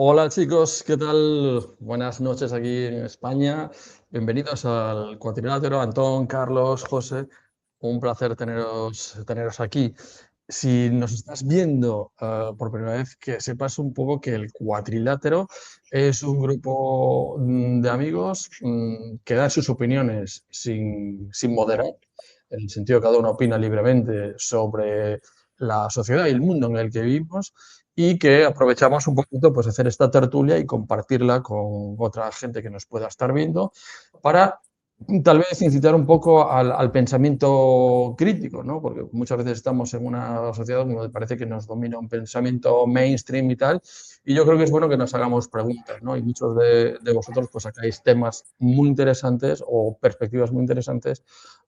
Hola chicos, ¿qué tal? Buenas noches aquí en España. Bienvenidos al cuadrilátero, Antón, Carlos, José. Un placer teneros aquí. Si nos estás viendo por primera vez, que sepas un poco que el cuadrilátero es un grupo de amigos que dan sus opiniones sin moderar, en el sentido que cada uno opina libremente sobre la sociedad y el mundo en el que vivimos y que aprovechamos un poquito pues hacer esta tertulia y compartirla con otra gente que nos pueda estar viendo para tal vez incitar un poco al pensamiento crítico, ¿no? Porque muchas veces estamos en una sociedad donde parece que nos domina un pensamiento mainstream y tal, y yo creo que es bueno que nos hagamos preguntas, ¿no? Y muchos de vosotros pues sacáis temas muy interesantes o perspectivas muy interesantes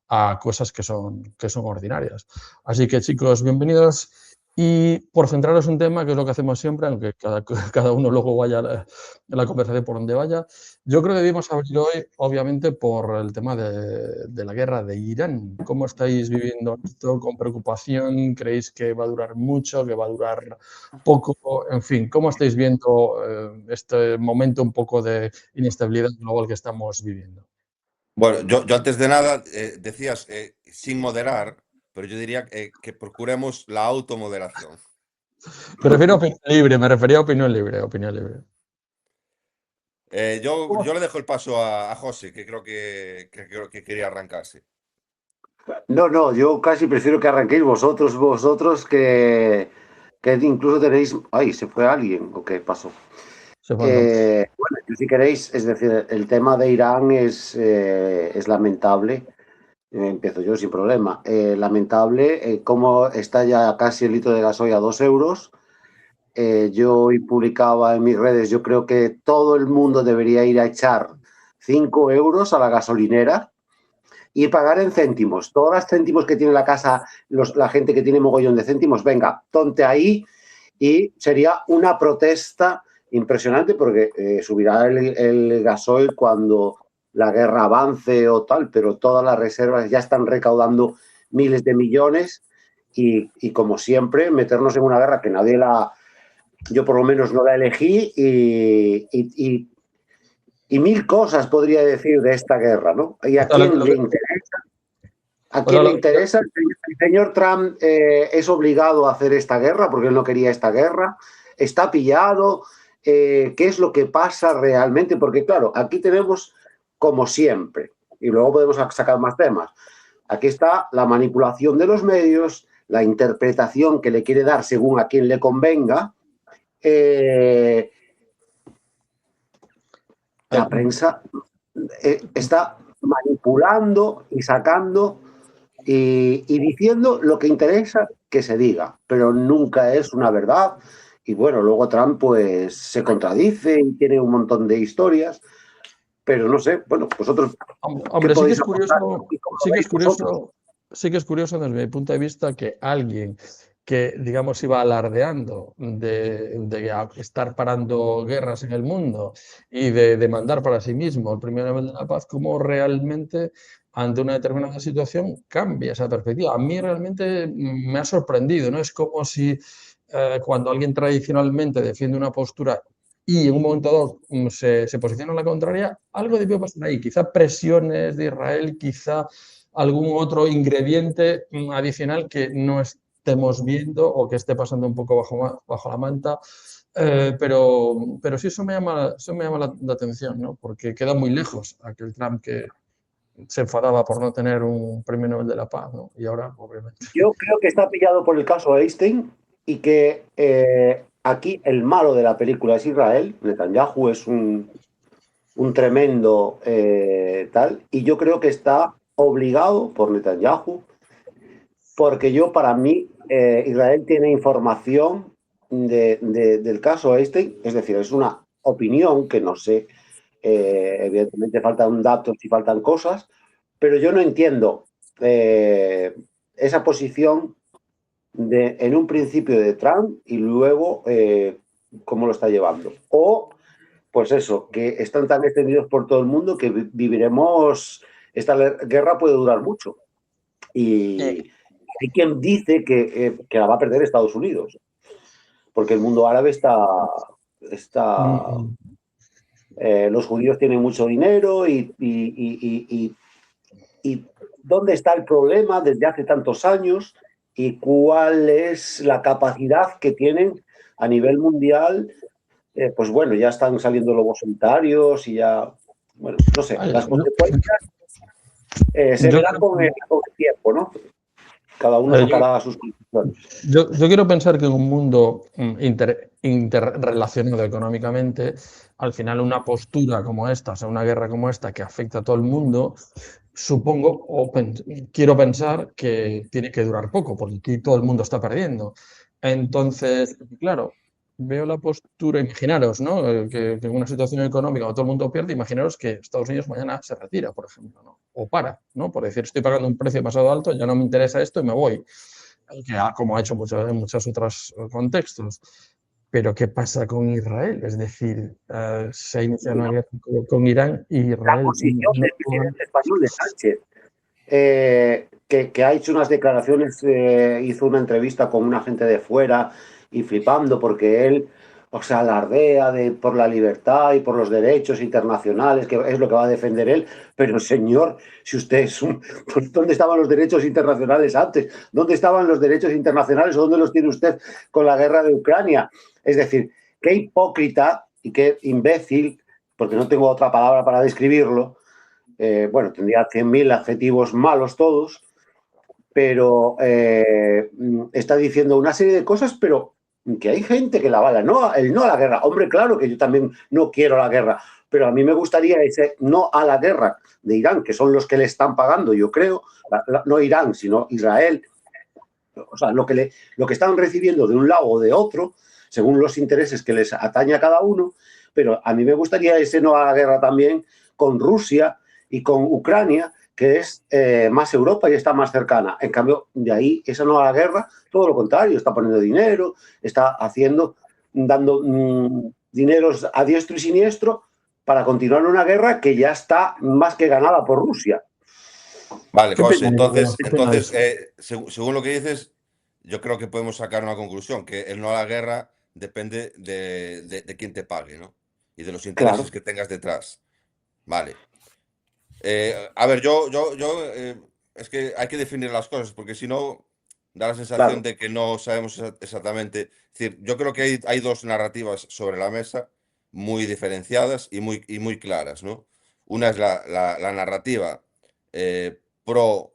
a cosas que son ordinarias. Así que chicos, bienvenidos. Y por centraros en un tema, que es lo que hacemos siempre, aunque cada uno luego vaya a la conversación por donde vaya, yo creo que debemos abrir hoy, obviamente, por el tema de la guerra de Irán. ¿Cómo estáis viviendo esto? ¿Con preocupación? ¿Creéis que va a durar mucho? ¿Que va a durar poco? En fin, ¿cómo estáis viendo este momento un poco de inestabilidad global que estamos viviendo? Bueno, yo antes de nada decías sin moderar, pero yo diría que procuremos la automoderación. Prefiero opinión libre, me refería a opinión libre, opinión libre. Yo le dejo el paso a José, que creo que quería arrancarse. No, no, yo casi prefiero que arranquéis vosotros que incluso tenéis... Ay, ¿se fue alguien o qué pasó? Se falta. Bueno, yo si queréis, es decir, el tema de Irán es lamentable. Empiezo yo sin problema. Lamentable cómo está ya casi el litro de gasoil a 2 euros. Yo hoy publicaba en mis redes, yo creo que todo el mundo debería ir a echar 5 euros a la gasolinera y pagar en céntimos. Todas las céntimos que tiene la casa, la gente que tiene mogollón de céntimos, venga, ponte ahí y sería una protesta impresionante porque subirá el gasoil cuando la guerra avance o tal, pero todas las reservas ya están recaudando miles de millones y como siempre, meternos en una guerra que nadie la... Yo por lo menos no la elegí y mil cosas podría decir de esta guerra, ¿no? ¿Y O a sea, quién le interesa? ¿A o sea, quién le interesa? El señor Trump es obligado a hacer esta guerra porque él no quería esta guerra. Está pillado. ¿Qué es lo que pasa realmente? Porque claro, aquí tenemos como siempre, y luego podemos sacar más temas. Aquí está la manipulación de los medios, la interpretación que le quiere dar según a quien le convenga. Eh, la prensa está manipulando y sacando y diciendo lo que interesa que se diga, pero nunca es una verdad. Y bueno, luego Trump pues se contradice y tiene un montón de historias, pero no sé, bueno, vosotros, ¿qué Hombre, sí que podéis es aportar curioso, y cómo lo sí que es veis vosotros? curioso, sí que es curioso desde mi punto de vista que alguien que, digamos, iba alardeando de estar parando guerras en el mundo y de demandar para sí mismo el Premio Nobel de la Paz, cómo realmente ante una determinada situación cambia esa perspectiva. A mí realmente me ha sorprendido, ¿no? Es como si cuando alguien tradicionalmente defiende una postura y en un momento dado se posiciona en la contraria, algo debió pasar ahí. Quizá presiones de Israel, quizá algún otro ingrediente adicional que no estemos viendo o que esté pasando un poco bajo la manta. Pero sí, eso me llama la atención, ¿no? Porque queda muy lejos aquel Trump que se enfadaba por no tener un premio Nobel de la Paz, ¿no? Y ahora, obviamente. Yo creo que está pillado por el caso Einstein y que aquí el malo de la película es Israel. Netanyahu es un tremendo tal, y yo creo que está obligado por Netanyahu porque para mí, Israel tiene información del caso Einstein, es decir, es una opinión que no sé, evidentemente faltan datos y faltan cosas, pero yo no entiendo esa posición en un principio de Trump y luego cómo lo está llevando. O, pues eso, que están tan extendidos por todo el mundo que viviremos, esta guerra puede durar mucho. Y, Y hay quien dice que la va a perder Estados Unidos, porque el mundo árabe está... Los judíos tienen mucho dinero y ¿dónde está el problema desde hace tantos años y cuál es la capacidad que tienen a nivel mundial? Pues bueno, ya están saliendo lobos solitarios y ya, bueno, no sé, las consecuencias se verán con el tiempo, ¿no? Cada uno sacará sus conclusiones. Yo quiero pensar que en un mundo interrelacionado económicamente, al final una postura como esta, o sea, una guerra como esta que afecta a todo el mundo, supongo, quiero pensar que tiene que durar poco, porque aquí todo el mundo está perdiendo. Entonces, claro, veo la postura, imaginaros, ¿no? Que en una situación económica donde todo el mundo pierde, imaginaros que Estados Unidos mañana se retira, por ejemplo, ¿no? O para, ¿no? Por decir, estoy pagando un precio demasiado alto, ya no me interesa esto y me voy, como ha hecho en muchos otros contextos. Pero ¿qué pasa con Israel? Es decir, se ha iniciado una guerra con Irán y Israel... La posición del presidente español de Sánchez, que ha hecho unas declaraciones, hizo una entrevista con una gente de fuera y flipando porque él, o sea, alardea por la libertad y por los derechos internacionales, que es lo que va a defender él. Pero señor, si usted es pues, ¿dónde estaban los derechos internacionales antes? ¿Dónde estaban los derechos internacionales o dónde los tiene usted con la guerra de Ucrania? Es decir, qué hipócrita y qué imbécil, porque no tengo otra palabra para describirlo. Bueno, tendría 100.000 adjetivos malos todos, pero está diciendo una serie de cosas, pero que hay gente que la avala. No, el no a la guerra. Hombre, claro que yo también no quiero la guerra, pero a mí me gustaría ese no a la guerra de Irán, que son los que le están pagando, yo creo, no Irán, sino Israel. O sea, lo que están recibiendo de un lado o de otro, según los intereses que les atañe a cada uno, pero a mí me gustaría ese no a la guerra también con Rusia y con Ucrania, que es más Europa y está más cercana. En cambio, de ahí, esa no a la guerra, todo lo contrario, está poniendo dinero, está dando dineros a diestro y siniestro para continuar una guerra que ya está más que ganada por Rusia. Vale, José, entonces según lo que dices, yo creo que podemos sacar una conclusión, que el no a la guerra depende de quién te pague, ¿no? Y de los intereses que tengas detrás. Vale. A ver, es que hay que definir las cosas, porque si no, da la sensación de que no sabemos exactamente. Es decir, yo creo que hay dos narrativas sobre la mesa muy diferenciadas y muy claras, ¿no? Una es la narrativa pro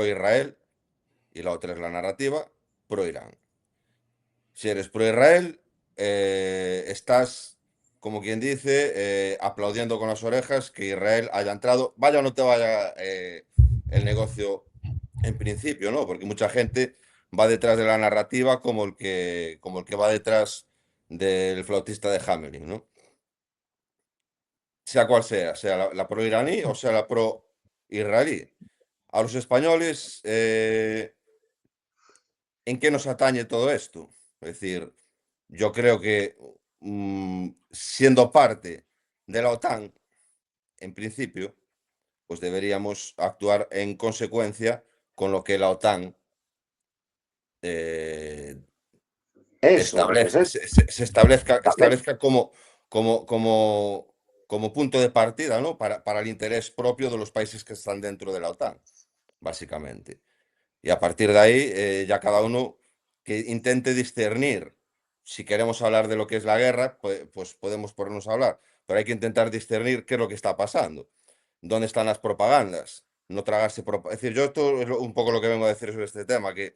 Israel y la otra es la narrativa pro Irán. Si eres pro Israel, estás, como quien dice, aplaudiendo con las orejas que Israel haya entrado, vaya o no te vaya el negocio en principio, ¿no? Porque mucha gente va detrás de la narrativa como el que va detrás del flautista de Hamelin, ¿no? Sea cual sea la pro iraní o sea la pro israelí. A los españoles, ¿en qué nos atañe todo esto? Es decir, yo creo que siendo parte de la OTAN, en principio, pues deberíamos actuar en consecuencia con lo que la OTAN establezca como punto de partida, ¿no? Para el interés propio de los países que están dentro de la OTAN, básicamente. Y a partir de ahí, ya cada uno que intente discernir. Si queremos hablar de lo que es la guerra, pues podemos ponernos a hablar, pero hay que intentar discernir qué es lo que está pasando, dónde están las propagandas, no tragarse. Es decir, yo esto es un poco lo que vengo a decir sobre este tema, que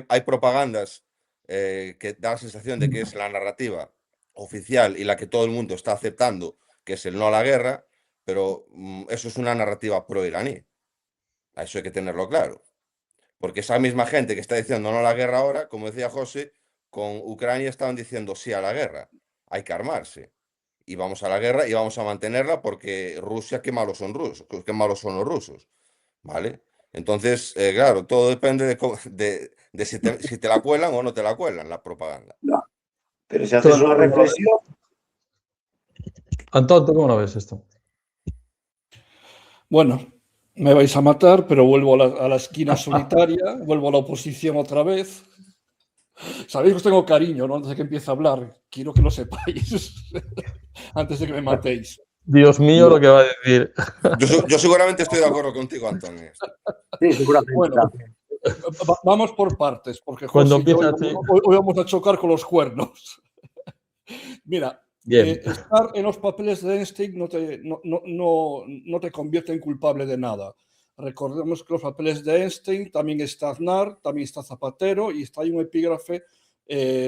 hay propagandas que da la sensación de que es la narrativa oficial y la que todo el mundo está aceptando, que es el no a la guerra, pero eso es una narrativa pro-iraní. Eso hay que tenerlo claro. Porque esa misma gente que está diciendo no a la guerra ahora, como decía José, con Ucrania estaban diciendo sí a la guerra. Hay que armarse. Y vamos a la guerra y vamos a mantenerla porque Rusia, qué malos son los rusos. ¿Vale? Entonces, claro, todo depende de si te la cuelan o no te la cuelan, la propaganda. No. Pero si haces una reflexión... Antón, ¿tú cómo lo ves esto? Bueno, me vais a matar, pero vuelvo a la esquina solitaria, vuelvo a la oposición otra vez. Sabéis que os tengo cariño, ¿no? Antes de que empiece a hablar, quiero que lo sepáis, antes de que me matéis. Dios mío, lo que va a decir. Yo seguramente estoy de acuerdo contigo, Antón, en esto. Sí, seguramente. Bueno, vamos por partes, porque Cuando José y yo empieza así. hoy vamos a chocar con los cuernos. Mira, Bien. estar en los papeles de Einstein no te convierte en culpable de nada. Recordemos que los papeles de Einstein también está Aznar, también está Zapatero y está ahí un epígrafe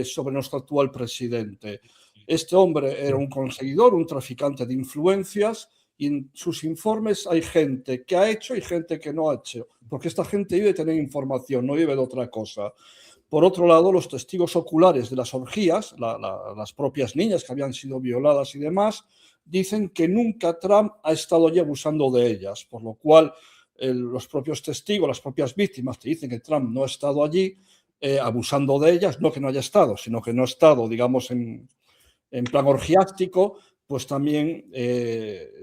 sobre nuestro actual presidente. Este hombre era un conseguidor, un traficante de influencias, y en sus informes hay gente que ha hecho y gente que no ha hecho, porque esta gente vive de tener información, no vive de otra cosa. Por otro lado, los testigos oculares de las orgías, las propias niñas que habían sido violadas y demás, dicen que nunca Trump ha estado allí abusando de ellas, por lo cual los propios testigos, las propias víctimas te dicen que Trump no ha estado allí abusando de ellas, no que no haya estado, sino que no ha estado, digamos, en plan orgiástico, pues también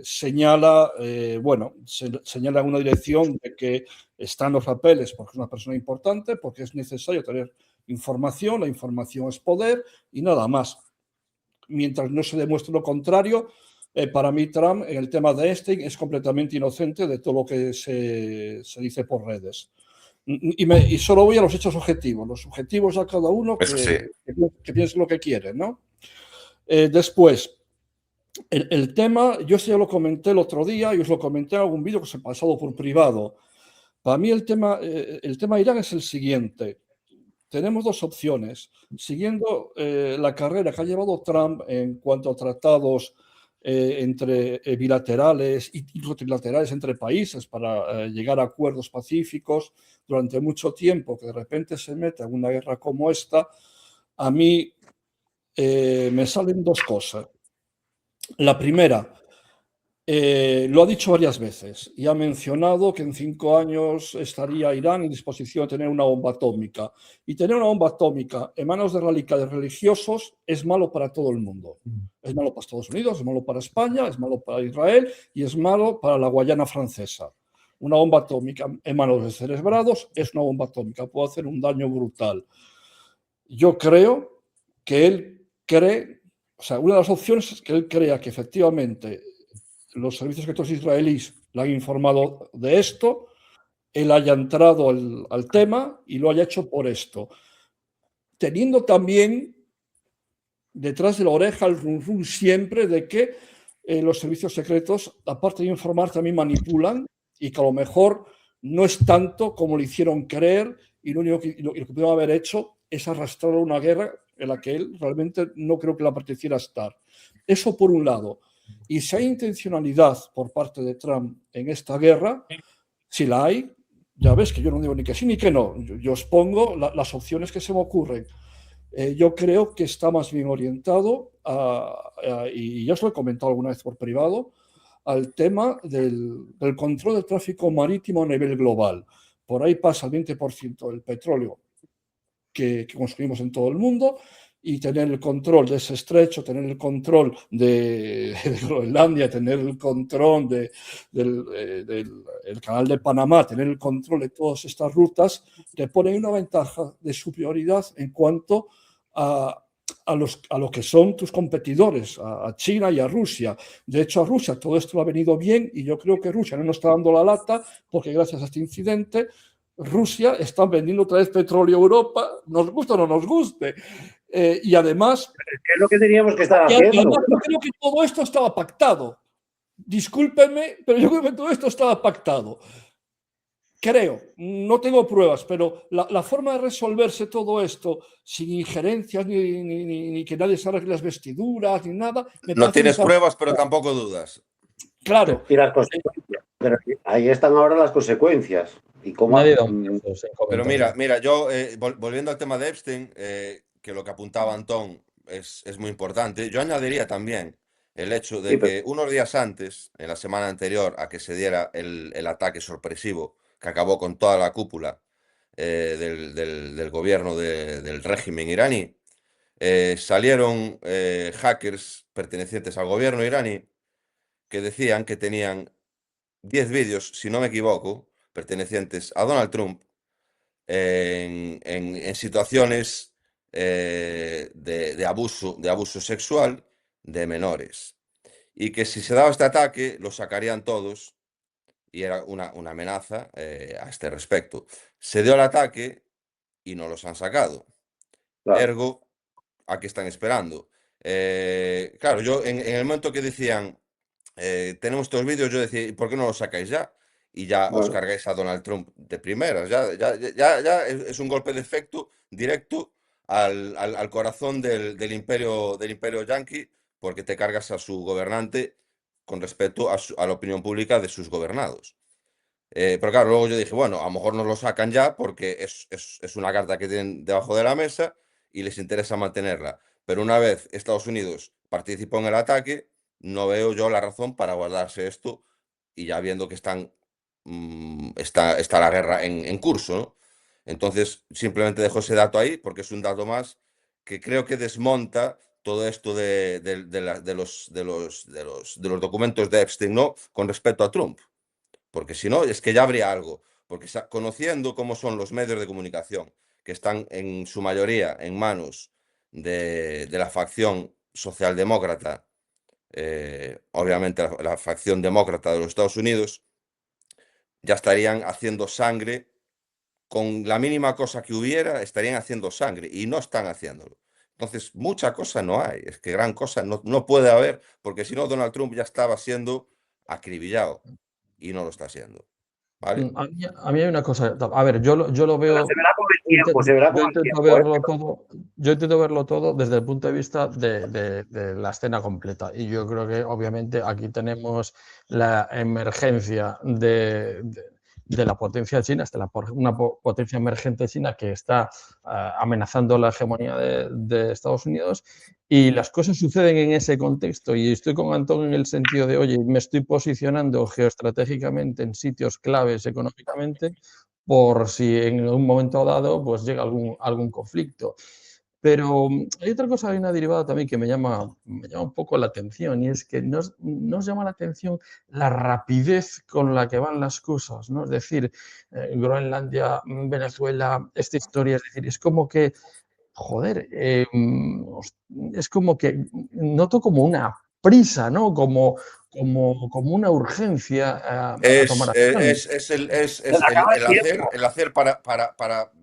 señala, señala una dirección de que están los papeles porque es una persona importante, porque es necesario tener información, la información es poder y nada más. Mientras no se demuestre lo contrario, para mí Trump en el tema de Einstein es completamente inocente de todo lo que se dice por redes. Y solo voy a los hechos objetivos. Los objetivos a cada uno que piense lo que quiere, ¿no? Después, el tema, yo ya lo comenté el otro día y os lo comenté en algún vídeo que os he pasado por privado. Para mí el tema Irán es el siguiente. Tenemos dos opciones. Siguiendo la carrera que ha llevado Trump en cuanto a tratados entre bilaterales y trilaterales entre países para llegar a acuerdos pacíficos durante mucho tiempo, que de repente se mete en una guerra como esta, a mí me salen dos cosas. La primera, lo ha dicho varias veces y ha mencionado que en 5 años estaría Irán en disposición de tener una bomba atómica. Y tener una bomba atómica en manos de radicales religiosos es malo para todo el mundo. Es malo para Estados Unidos, es malo para España, es malo para Israel y es malo para la Guayana francesa. Una bomba atómica en manos de cerebrados es una bomba atómica, puede hacer un daño brutal. Yo creo que él cree, o sea, una de las opciones es que él crea que efectivamente los servicios secretos israelíes le han informado de esto, él haya entrado al tema y lo haya hecho por esto. Teniendo también detrás de la oreja el rum siempre de que los servicios secretos, aparte de informar, también manipulan y que a lo mejor no es tanto como le hicieron creer y lo único que pudieron haber hecho es arrastrar a una guerra en la que él realmente no creo que la pareciera estar. Eso por un lado. Y si hay intencionalidad por parte de Trump en esta guerra, si la hay, ya ves que yo no digo ni que sí ni que no. Yo os pongo las opciones que se me ocurren. Yo creo que está más bien orientado y ya os lo he comentado alguna vez por privado, al tema del control del tráfico marítimo a nivel global. Por ahí pasa el 20% del petróleo que consumimos en todo el mundo y tener el control de ese estrecho, tener el control de Groenlandia, tener el control del canal de Panamá, tener el control de todas estas rutas, te pone una ventaja de superioridad en cuanto a lo que son tus competidores, a China y a Rusia. De hecho, a Rusia todo esto le ha venido bien y yo creo que Rusia no nos está dando la lata porque gracias a este incidente Rusia está vendiendo otra vez petróleo a Europa, nos gusta o no nos guste. Y además... ¿Qué es lo que teníamos que estar haciendo? Además, yo creo que todo esto estaba pactado. Discúlpenme, pero yo creo que todo esto estaba pactado. Creo, no tengo pruebas, pero la forma de resolverse todo esto sin injerencias ni que nadie se arregle las vestiduras ni nada. No tienes pruebas, pero tampoco dudas. Claro. Y las consecuencias. Pero ahí están ahora las consecuencias. ¿Y cómo? Pero mira, yo volviendo al tema de Epstein, que lo que apuntaba Antón es muy importante, yo añadiría también el hecho de que unos días antes, en la semana anterior a que se diera el ataque sorpresivo que acabó con toda la cúpula del gobierno del régimen iraní, salieron hackers pertenecientes al gobierno iraní que decían que tenían 10 vídeos, si no me equivoco, pertenecientes a Donald Trump en situaciones de abuso sexual de menores. Y que si se daba este ataque, lo sacarían todos, y era una amenaza a este respecto. Se dio el ataque y no los han sacado. Claro. Ergo, ¿a qué están esperando? Claro, yo en el momento que decían, tenemos estos vídeos, yo decía, ¿y por qué no los sacáis ya? Y ya os Claro. cargáis a Donald Trump de primeras. Ya es un golpe de efecto directo al corazón del imperio yanqui, porque te cargas a su gobernante con respecto a la opinión pública de sus gobernados. Pero claro, luego yo dije, bueno, a lo mejor nos lo sacan ya porque es una carta que tienen debajo de la mesa y les interesa mantenerla. Pero una vez Estados Unidos participó en el ataque, no veo yo la razón para guardarse esto, y ya viendo que está la guerra en curso, ¿no? Entonces, simplemente dejo ese dato ahí porque es un dato más que creo que desmonta todo esto de los documentos de Epstein, ¿no? Con respecto a Trump. Porque si no, es que ya habría algo. Porque conociendo cómo son los medios de comunicación, que están en su mayoría en manos de la facción socialdemócrata, obviamente la facción demócrata de los Estados Unidos, ya estarían haciendo sangre. Con la mínima cosa que hubiera, estarían haciendo sangre y no están haciéndolo. Entonces, mucha cosa no hay. Es que gran cosa no puede haber, porque si no, Donald Trump ya estaba siendo acribillado y no lo está haciendo. ¿Vale? A mí hay una cosa, a ver, yo lo Pero veo, se verá con el tiempo, se verá yo con el intento tiempo, ¿eh? verlo todo, yo intento verlo todo desde el punto de vista de la escena completa. Y yo creo que obviamente aquí tenemos la emergencia de la potencia china, una potencia emergente china que está amenazando la hegemonía de Estados Unidos, y las cosas suceden en ese contexto. Y estoy con Antón en el sentido de, oye, me estoy posicionando geoestratégicamente en sitios claves económicamente por si en un momento dado pues llega algún conflicto. Pero hay otra cosa, hay una derivada también que me llama un poco la atención, y es que nos llama la atención la rapidez con la que van las cosas, ¿no? Es decir, Groenlandia, Venezuela, esta historia, es decir, es como que, joder, es como que noto como una prisa, ¿no? Como una urgencia a tomar Es, acción. es, es el, es, Se le es acaba el hacer, tiempo.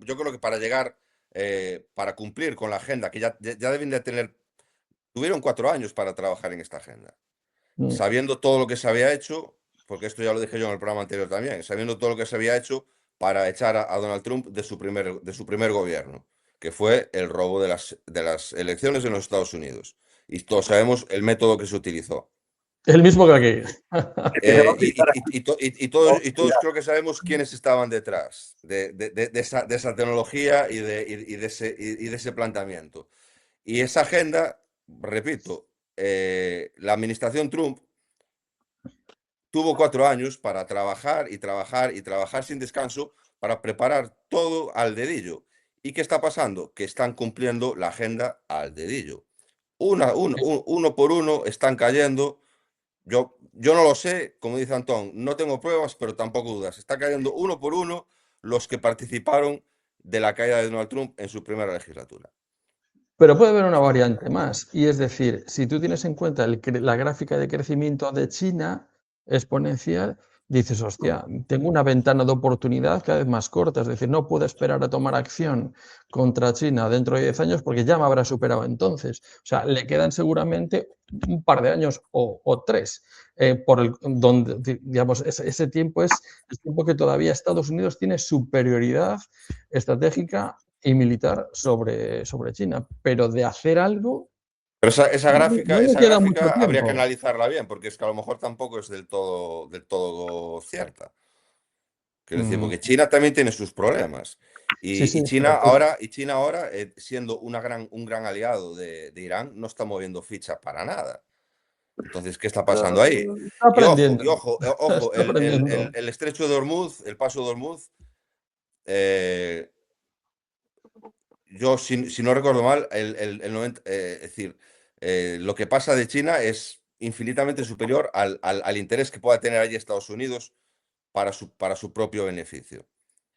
yo creo que para llegar, para cumplir con la agenda, que ya deben de tener, tuvieron 4 años para trabajar en esta agenda, Mm. sabiendo todo lo que se había hecho, porque esto ya lo dije yo en el programa anterior también, sabiendo todo lo que se había hecho para echar a Donald Trump de su primer gobierno, que fue el robo de las elecciones en los Estados Unidos. Y todos sabemos el método que se utilizó. El mismo que aquí. Es que se va a Y, utilizar. y- y- y to- y- y todos, y todos creo que sabemos quiénes estaban detrás de esa tecnología y de ese planteamiento. Y esa agenda, repito, la administración Trump tuvo 4 años para trabajar y trabajar y trabajar sin descanso para preparar todo al dedillo. ¿Y qué está pasando? Que están cumpliendo la agenda al dedillo. Uno por uno están cayendo. Yo no lo sé, como dice Antón, no tengo pruebas, pero tampoco dudas. Está cayendo uno por uno los que participaron de la caída de Donald Trump en su primera legislatura. Pero puede haber una variante más, y es decir, si tú tienes en cuenta la gráfica de crecimiento de China exponencial, dices, hostia, tengo una ventana de oportunidad cada vez más corta, es decir, no puedo esperar a tomar acción contra China dentro de 10 años porque ya me habrá superado entonces. O sea, le quedan seguramente un par de años o 3, donde, digamos, ese tiempo es el tiempo que todavía Estados Unidos tiene superioridad estratégica y militar sobre China, pero de hacer algo Pero esa no gráfica, le esa queda mucho gráfica habría que tiempo. analizarla bien, porque es que a lo mejor tampoco es del todo cierta. Quiero decir, Mm, porque China también tiene sus problemas. sí, Y, sí, y China ahora, siendo un gran aliado de Irán, no está moviendo ficha para nada. Entonces, ¿qué está pasando ahí? está Y ojo, aprendiendo, y ojo, ojo, está aprendiendo. el estrecho de Hormuz, el paso de Hormuz, eh, yo, si no recuerdo mal, es decir, lo que pasa de China es infinitamente superior al interés que pueda tener allí Estados Unidos para su propio beneficio.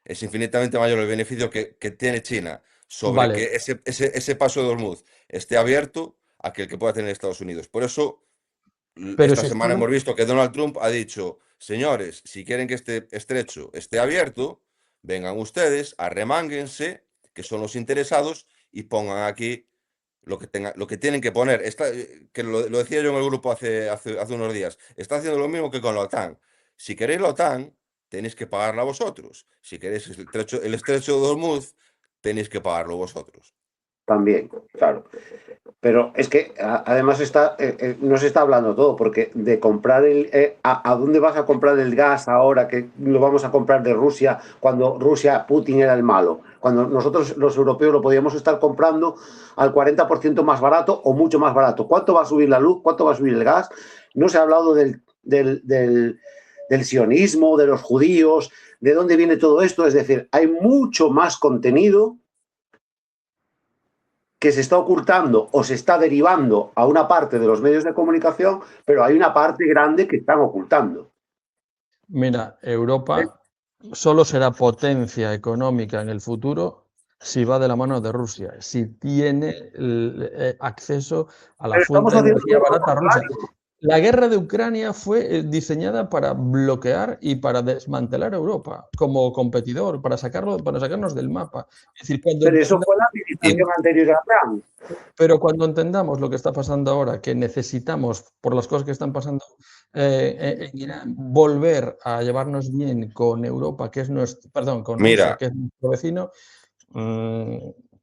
Es infinitamente mayor el beneficio que tiene China sobre Vale, que ese paso de Hormuz esté abierto a que el que pueda tener Estados Unidos. Por eso, pero esta si semana estamos, hemos visto que Donald Trump ha dicho, señores, si quieren que este estrecho esté abierto, vengan ustedes, arremánguense, que son los interesados, y pongan aquí lo que tienen que poner. Que lo decía yo en el grupo hace unos días. Está haciendo lo mismo que con la OTAN. Si queréis la OTAN, tenéis que pagarla vosotros. Si queréis el estrecho de Hormuz, tenéis que pagarlo vosotros. También, claro. Pero es que además no se está hablando todo, porque de comprar ¿a dónde vas a comprar el gas ahora que lo vamos a comprar de Rusia cuando Rusia, Putin era el malo? Cuando nosotros los europeos lo podíamos estar comprando al 40% más barato o mucho más barato. ¿Cuánto va a subir la luz? ¿Cuánto va a subir el gas? No se ha hablado del sionismo, de los judíos, de dónde viene todo esto. Es decir, hay mucho más contenido que se está ocultando o se está derivando a una parte de los medios de comunicación, pero hay una parte grande que están ocultando. mira, Europa solo será potencia económica en el futuro si va de la mano de Rusia, si tiene acceso a la Pero estamos fuente de haciendo energía todo lo barata rusa. contrario. La guerra de Ucrania fue diseñada para bloquear y para desmantelar a Europa como competidor, para sacarnos del mapa. Es decir, Pero eso fue la administración anterior a Trump. pero cuando entendamos lo que está pasando ahora, que necesitamos, por las cosas que están pasando en Irán, volver a llevarnos bien con Europa, que es con Rusia, Mira, que es nuestro vecino. mm,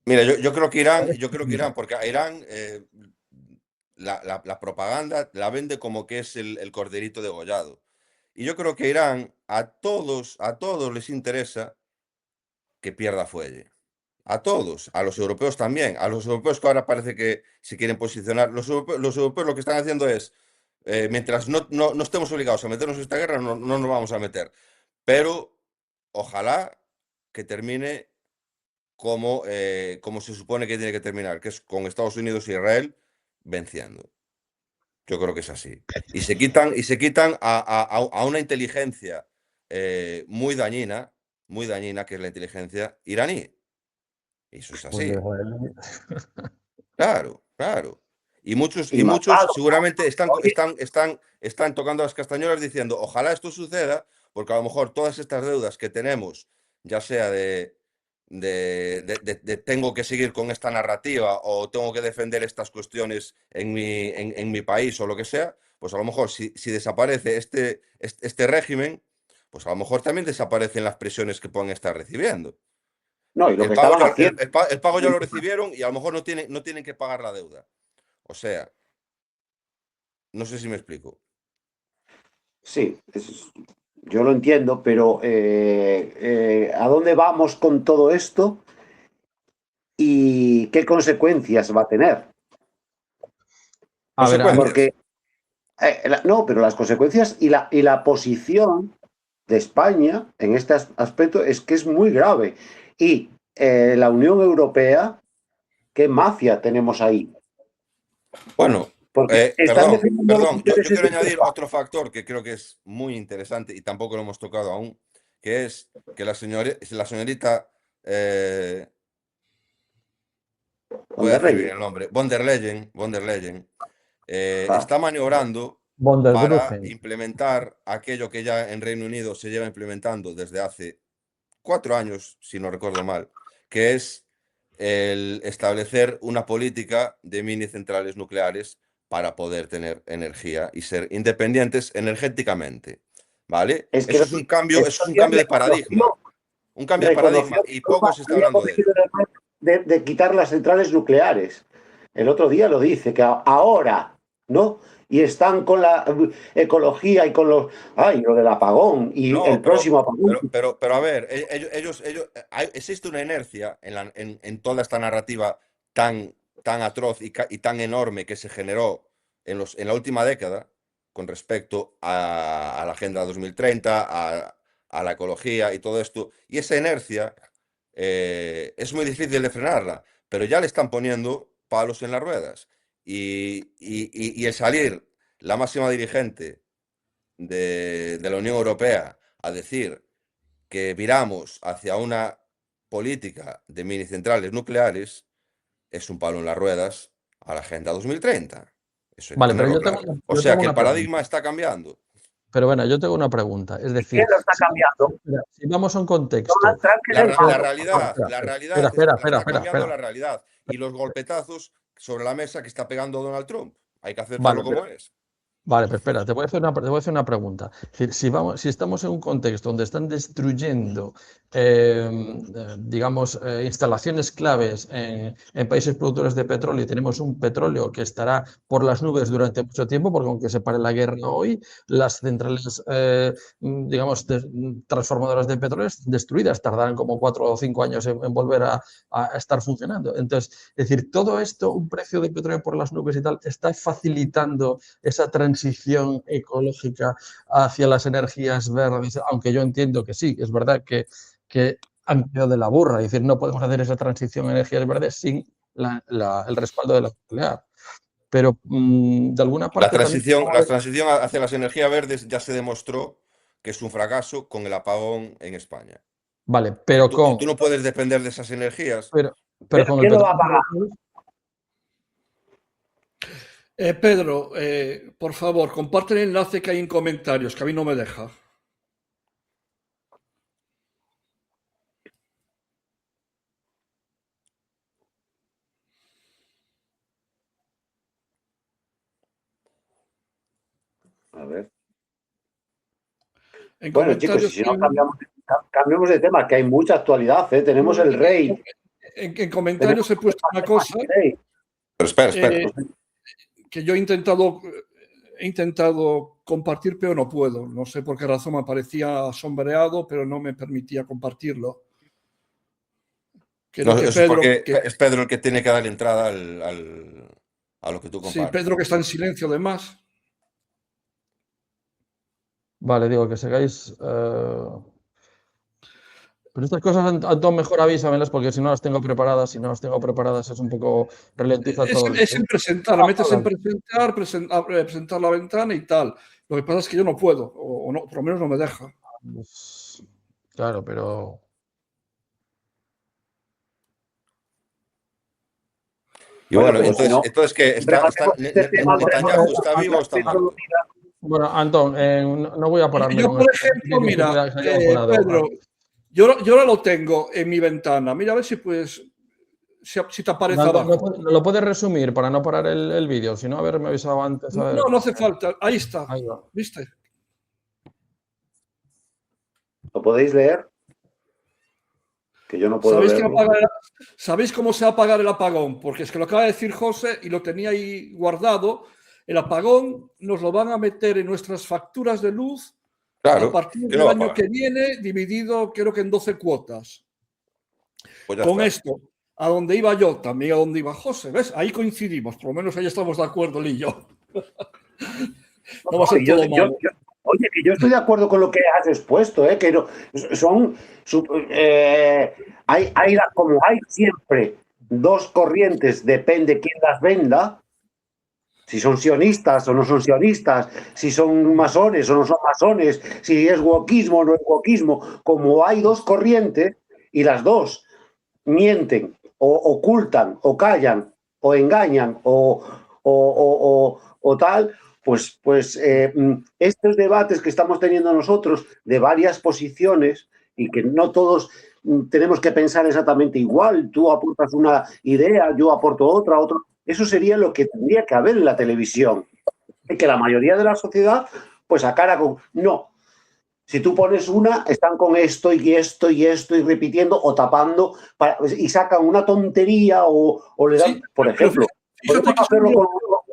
mira, yo creo que Irán, porque a Irán la propaganda la vende como que es el corderito degollado. Y yo creo que Irán a todos les interesa que pierda fuelle. A todos, a los europeos también. A los europeos que ahora parece que se quieren posicionar. Los europeos lo que están haciendo es, mientras no estemos obligados a meternos en esta guerra, no nos vamos a meter. Pero ojalá que termine como se supone que tiene que terminar, que es con Estados Unidos e Israel venciendo. Yo creo que es así. Y se quitan a una inteligencia muy dañina, que es la inteligencia iraní. Eso es pues, así. Claro, claro. Y Y muchos malvado. seguramente Oye, están tocando las castañuelas diciendo, ojalá esto suceda, porque a lo mejor todas estas deudas que tenemos, ya sea de tengo que seguir con esta narrativa o tengo que defender estas cuestiones en mi país o lo que sea, pues a lo mejor si desaparece este régimen, pues a lo mejor también desaparecen las presiones que puedan estar recibiendo. no, y lo El que pago estaban ya, haciendo. el pago ya lo recibieron y a lo mejor no tienen que pagar la deuda. O sea, no sé si me explico. Sí, yo lo entiendo, pero ¿a dónde vamos con todo esto y qué consecuencias va a tener? a ver, Consecuencias. Porque, no, pero las consecuencias y la posición de España en este aspecto es que es muy grave. Y la Unión Europea, ¿qué mafia tenemos ahí? Bueno, Porque están defendiendo los perdón. Yo intereses quiero de añadir Europa. otro factor que creo que es muy interesante y tampoco lo hemos tocado aún, que es que la señorita, Von voy a der decir bien Leyen. el nombre, von der Leyen, Ah, está maniobrando von der para Bruggen. implementar aquello que ya en Reino Unido se lleva implementando desde hace 4 años, si no recuerdo mal, que es el establecer una política de mini centrales nucleares para poder tener energía y ser independientes energéticamente, ¿vale? es que Eso es un cambio un cambio de paradigma reconoció que y poco Europa se está había hablando de cometido ello. el error de quitar las centrales nucleares. El otro día lo dice, que ahora, ¿no? Y están con la ecología y con lo del apagón y el No, próximo apagón. pero a ver, existe una inercia en toda esta narrativa tan atroz y tan enorme que se generó en la última década con respecto a la Agenda 2030, a la ecología y todo esto. Y esa inercia es muy difícil de frenarla, pero ya le están poniendo palos en las ruedas. Y el salir la máxima dirigente de la Unión Europea a decir que viramos hacia una política de minicentrales nucleares es un palo en las ruedas a la Agenda 2030. Eso hay que Vale, pero tenerlo yo tengo, claro. O yo sea tengo que el una pregunta. paradigma está cambiando. Pero bueno, yo tengo una pregunta. Es decir, ¿Quién lo está cambiando? si vamos a un contexto. Donald Trump, que es el La malo. realidad Espera, está cambiando la realidad. Y los golpetazos sobre la mesa que está pegando Donald Trump. Hay que aceptarlo Vale, como es. Vale, pero espera, te voy a hacer una pregunta. Es decir, si estamos en un contexto donde están destruyendo, digamos, instalaciones claves en países productores de petróleo y tenemos un petróleo que estará por las nubes durante mucho tiempo, porque aunque se pare la guerra hoy, las centrales, digamos, transformadoras de petróleo están destruidas, tardarán como 4 o 5 años en volver a estar funcionando. Entonces, es decir, todo esto, un precio de petróleo por las nubes y tal, está facilitando esa transición ecológica hacia las energías verdes, aunque yo entiendo que sí, es verdad que han quedado de la burra, es decir, no podemos hacer esa transición a energías verdes sin el respaldo de la nuclear. Pero de alguna parte La transición hacia las energías verdes ya se demostró que es un fracaso con el apagón en España. Vale, pero Tú no puedes depender de esas energías. pero con el ¿Quién lo va a petróleo. pagar? Pedro, por favor, comparte el enlace que hay en comentarios, que a mí no me deja. A ver. En Bueno, chicos, comentarios si no cambiamos de tema, que hay mucha actualidad, ¿eh? Tenemos el rey. En comentarios he puesto una cosa Pero espera. que yo he intentado compartir, pero no puedo. No sé por qué razón me parecía sombreado, pero no me permitía compartirlo. No, eso es porque es Pedro el que tiene que dar entrada a lo que tú compartes. Sí, Pedro, que está en silencio además. Vale, digo que sigáis. Pero estas cosas, Antón, mejor avísamelas porque si no las tengo preparadas, es un poco ralentiza todo. Es en presentar, metes en presentar la ventana y tal. Lo que pasa es que yo no puedo, o no, por lo menos no me deja. Pues, claro, pero. Y bueno, entonces ¿qué? ¿Netanyahu está vivo o está muerto? Bueno, Antón, no voy a pararme Yo, con por esto. ejemplo, mira, Pedro, yo ahora lo tengo en mi ventana. Mira a ver si puedes, si te aparece abajo. ¿No lo puedes resumir para no parar el vídeo? Si no, haberme avisado antes. A ver. No hace falta. Ahí está. Ahí va. ¿Viste? ¿Lo podéis leer? Que yo no puedo leerlo. ¿Sabéis cómo se va a apagar el apagón? Porque es que lo acaba de decir José y lo tenía ahí guardado. El apagón nos lo van a meter en nuestras facturas de luz a partir del año que viene, dividido creo que en 12 cuotas. Pues con esto, a donde iba yo, también a donde iba José, ¿ves? Ahí coincidimos, por lo menos ahí estamos de acuerdo, él y yo. No va a ser todo malo. Oye, que yo estoy de acuerdo con lo que has expuesto, que no, como hay siempre dos corrientes, depende quién las venda, si son sionistas o no son sionistas, si son masones o no son masones, si es wokismo o no es wokismo, como hay dos corrientes y las dos mienten o ocultan o callan o engañan o tal, pues estos debates que estamos teniendo nosotros de varias posiciones y que no todos tenemos que pensar exactamente igual, tú aportas una idea, yo aporto otra, eso sería lo que tendría que haber en la televisión, y que la mayoría de la sociedad pues acara con, no, si tú pones una, están con esto y esto y esto y repitiendo o tapando y sacan una tontería o le dan, sí, por ejemplo, fíjate que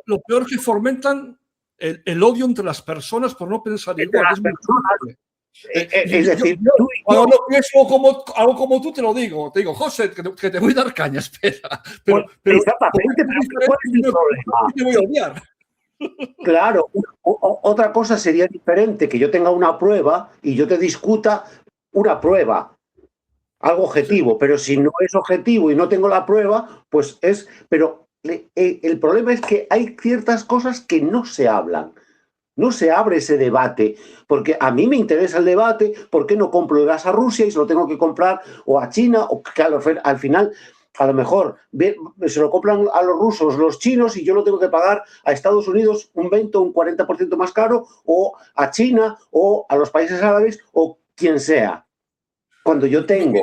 lo peor es que fomentan el odio entre las personas por no pensar igual. Es decir, cuando no pienso algo como tú, te lo digo. Te digo, José, que te voy a dar caña, espera. Pero exactamente, pero ¿cuál es el problema? Te voy a odiar. Claro, otra cosa sería diferente, que yo tenga una prueba y yo te discuta una prueba, algo objetivo, pero si no es objetivo y no tengo la prueba, pues es... Pero el problema es que hay ciertas cosas que no se hablan. No se abre ese debate, porque a mí me interesa el debate, ¿por qué no compro el gas a Rusia y se lo tengo que comprar o a China? O que al final, a lo mejor, se lo compran a los rusos, los chinos, y yo lo tengo que pagar a Estados Unidos un 20 o un 40% más caro, o a China, o a los países árabes, o quien sea. Cuando yo tengo...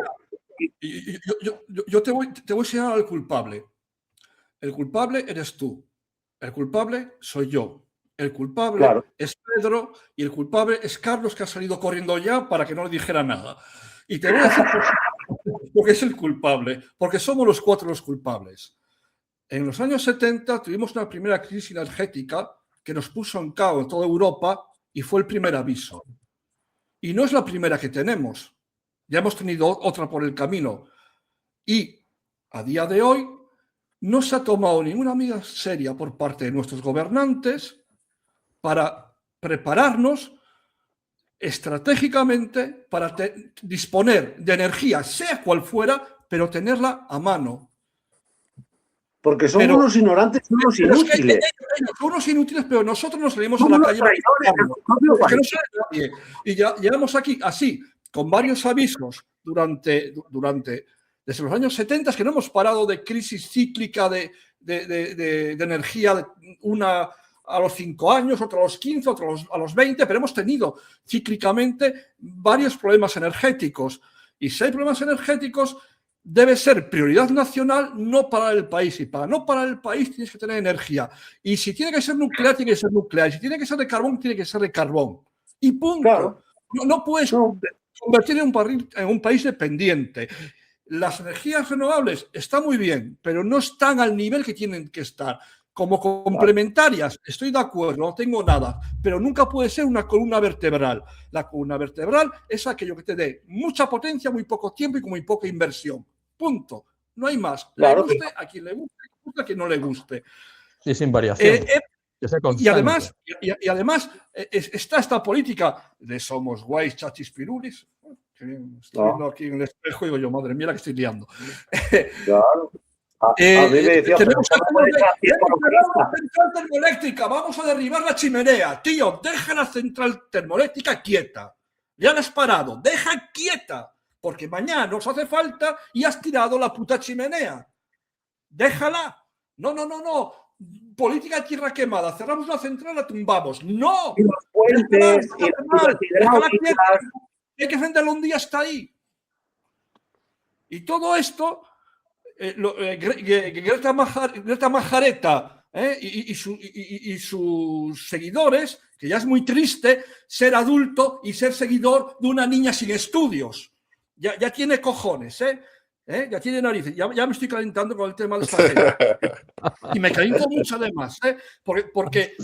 Yo te voy a enseñar al culpable. El culpable eres tú. El culpable soy yo. El culpable es Pedro y el culpable es Carlos, que ha salido corriendo ya para que no le dijera nada. Y te voy a decir por qué es el culpable. Porque somos los cuatro los culpables. En los años 70 tuvimos una primera crisis energética que nos puso en caos en toda Europa y fue el primer aviso. Y no es la primera que tenemos. Ya hemos tenido otra por el camino. Y a día de hoy no se ha tomado ninguna medida seria por parte de nuestros gobernantes para prepararnos estratégicamente para disponer de energía, sea cual fuera, pero tenerla a mano. Porque son unos ignorantes, unos inútiles. Ellos son unos inútiles, pero nosotros nos salimos a la calle porque no sabe nadie. Y ya llevamos aquí así, con varios avisos durante desde los años 70, que no hemos parado de crisis cíclica de energía, una a los 5 años, otra a los 15, otra a los 20, pero hemos tenido cíclicamente varios problemas energéticos. Y si hay problemas energéticos, debe ser prioridad nacional, no para el país. Y para no parar el país tienes que tener energía. Y si tiene que ser nuclear, tiene que ser nuclear. Y si tiene que ser de carbón, tiene que ser de carbón. Y punto. Claro. No puedes convertir en un país dependiente. Las energías renovables están muy bien, pero no están al nivel que tienen que estar. Como complementarias, estoy de acuerdo, no tengo nada, pero nunca puede ser una columna vertebral. La columna vertebral es aquello que te dé mucha potencia, muy poco tiempo y con muy poca inversión. Punto. No hay más. Le guste a quien le guste, a quien no le guste. Sí, sin variación. Y además está esta política de somos guays, chachis, pirulis. Estoy viendo aquí en el espejo y digo yo, madre mía, la que estoy liando. Claro. A mí me decía, tenemos la central termoeléctrica, vamos a derribar la chimenea. Tío, deja la central termoeléctrica quieta. Ya la has parado, deja quieta, porque mañana nos hace falta y has tirado la puta chimenea. Déjala. No. Política tierra quemada, cerramos la central, la tumbamos. No. Y los puentes, déjala quieta. Hay que venderla un día hasta ahí. Y todo esto... Greta Majareta y sus seguidores, que ya es muy triste ser adulto y ser seguidor de una niña sin estudios. Ya tiene cojones, ya tiene narices. Ya me estoy calentando con el tema de esta gente. Y me caliento mucho además, porque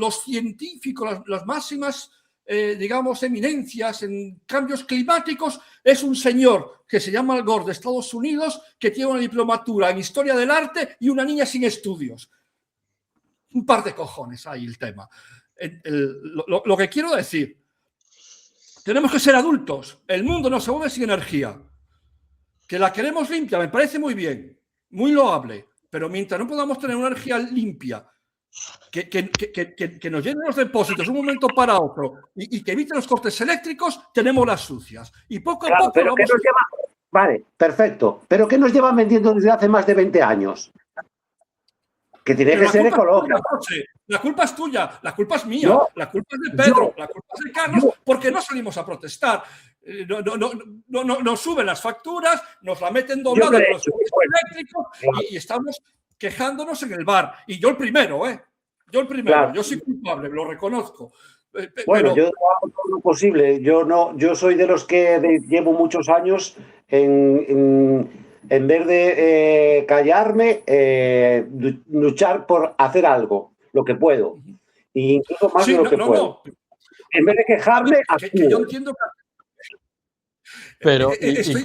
los científicos, las máximas digamos, eminencias en cambios climáticos, es un señor que se llama Al Gore de Estados Unidos, que tiene una diplomatura en Historia del Arte y una niña sin estudios. Un par de cojones ahí el tema. Lo que quiero decir, tenemos que ser adultos. El mundo no se mueve sin energía. Que la queremos limpia, me parece muy bien, muy loable, pero mientras no podamos tener una energía limpia, que nos llenen los depósitos de un momento para otro y que eviten los cortes eléctricos, tenemos las sucias. Y poco a poco pero vamos... Vale, perfecto. ¿Pero qué nos llevan vendiendo desde hace más de 20 años? Que tiene que ser ecológica. La culpa es tuya, la culpa es mía, la culpa es de Pedro, la culpa es de Carlos, porque no salimos a protestar. Nos suben las facturas, nos la meten doblada con los eléctricos y estamos quejándonos en el bar. Y yo el primero, yo soy culpable, lo reconozco. Bueno, yo hago todo lo posible. Yo soy de los que llevo muchos años en vez de callarme, luchar por hacer algo, lo que puedo. E incluso más de lo que puedo. En vez de quejarme, que yo entiendo que... Pero, estoy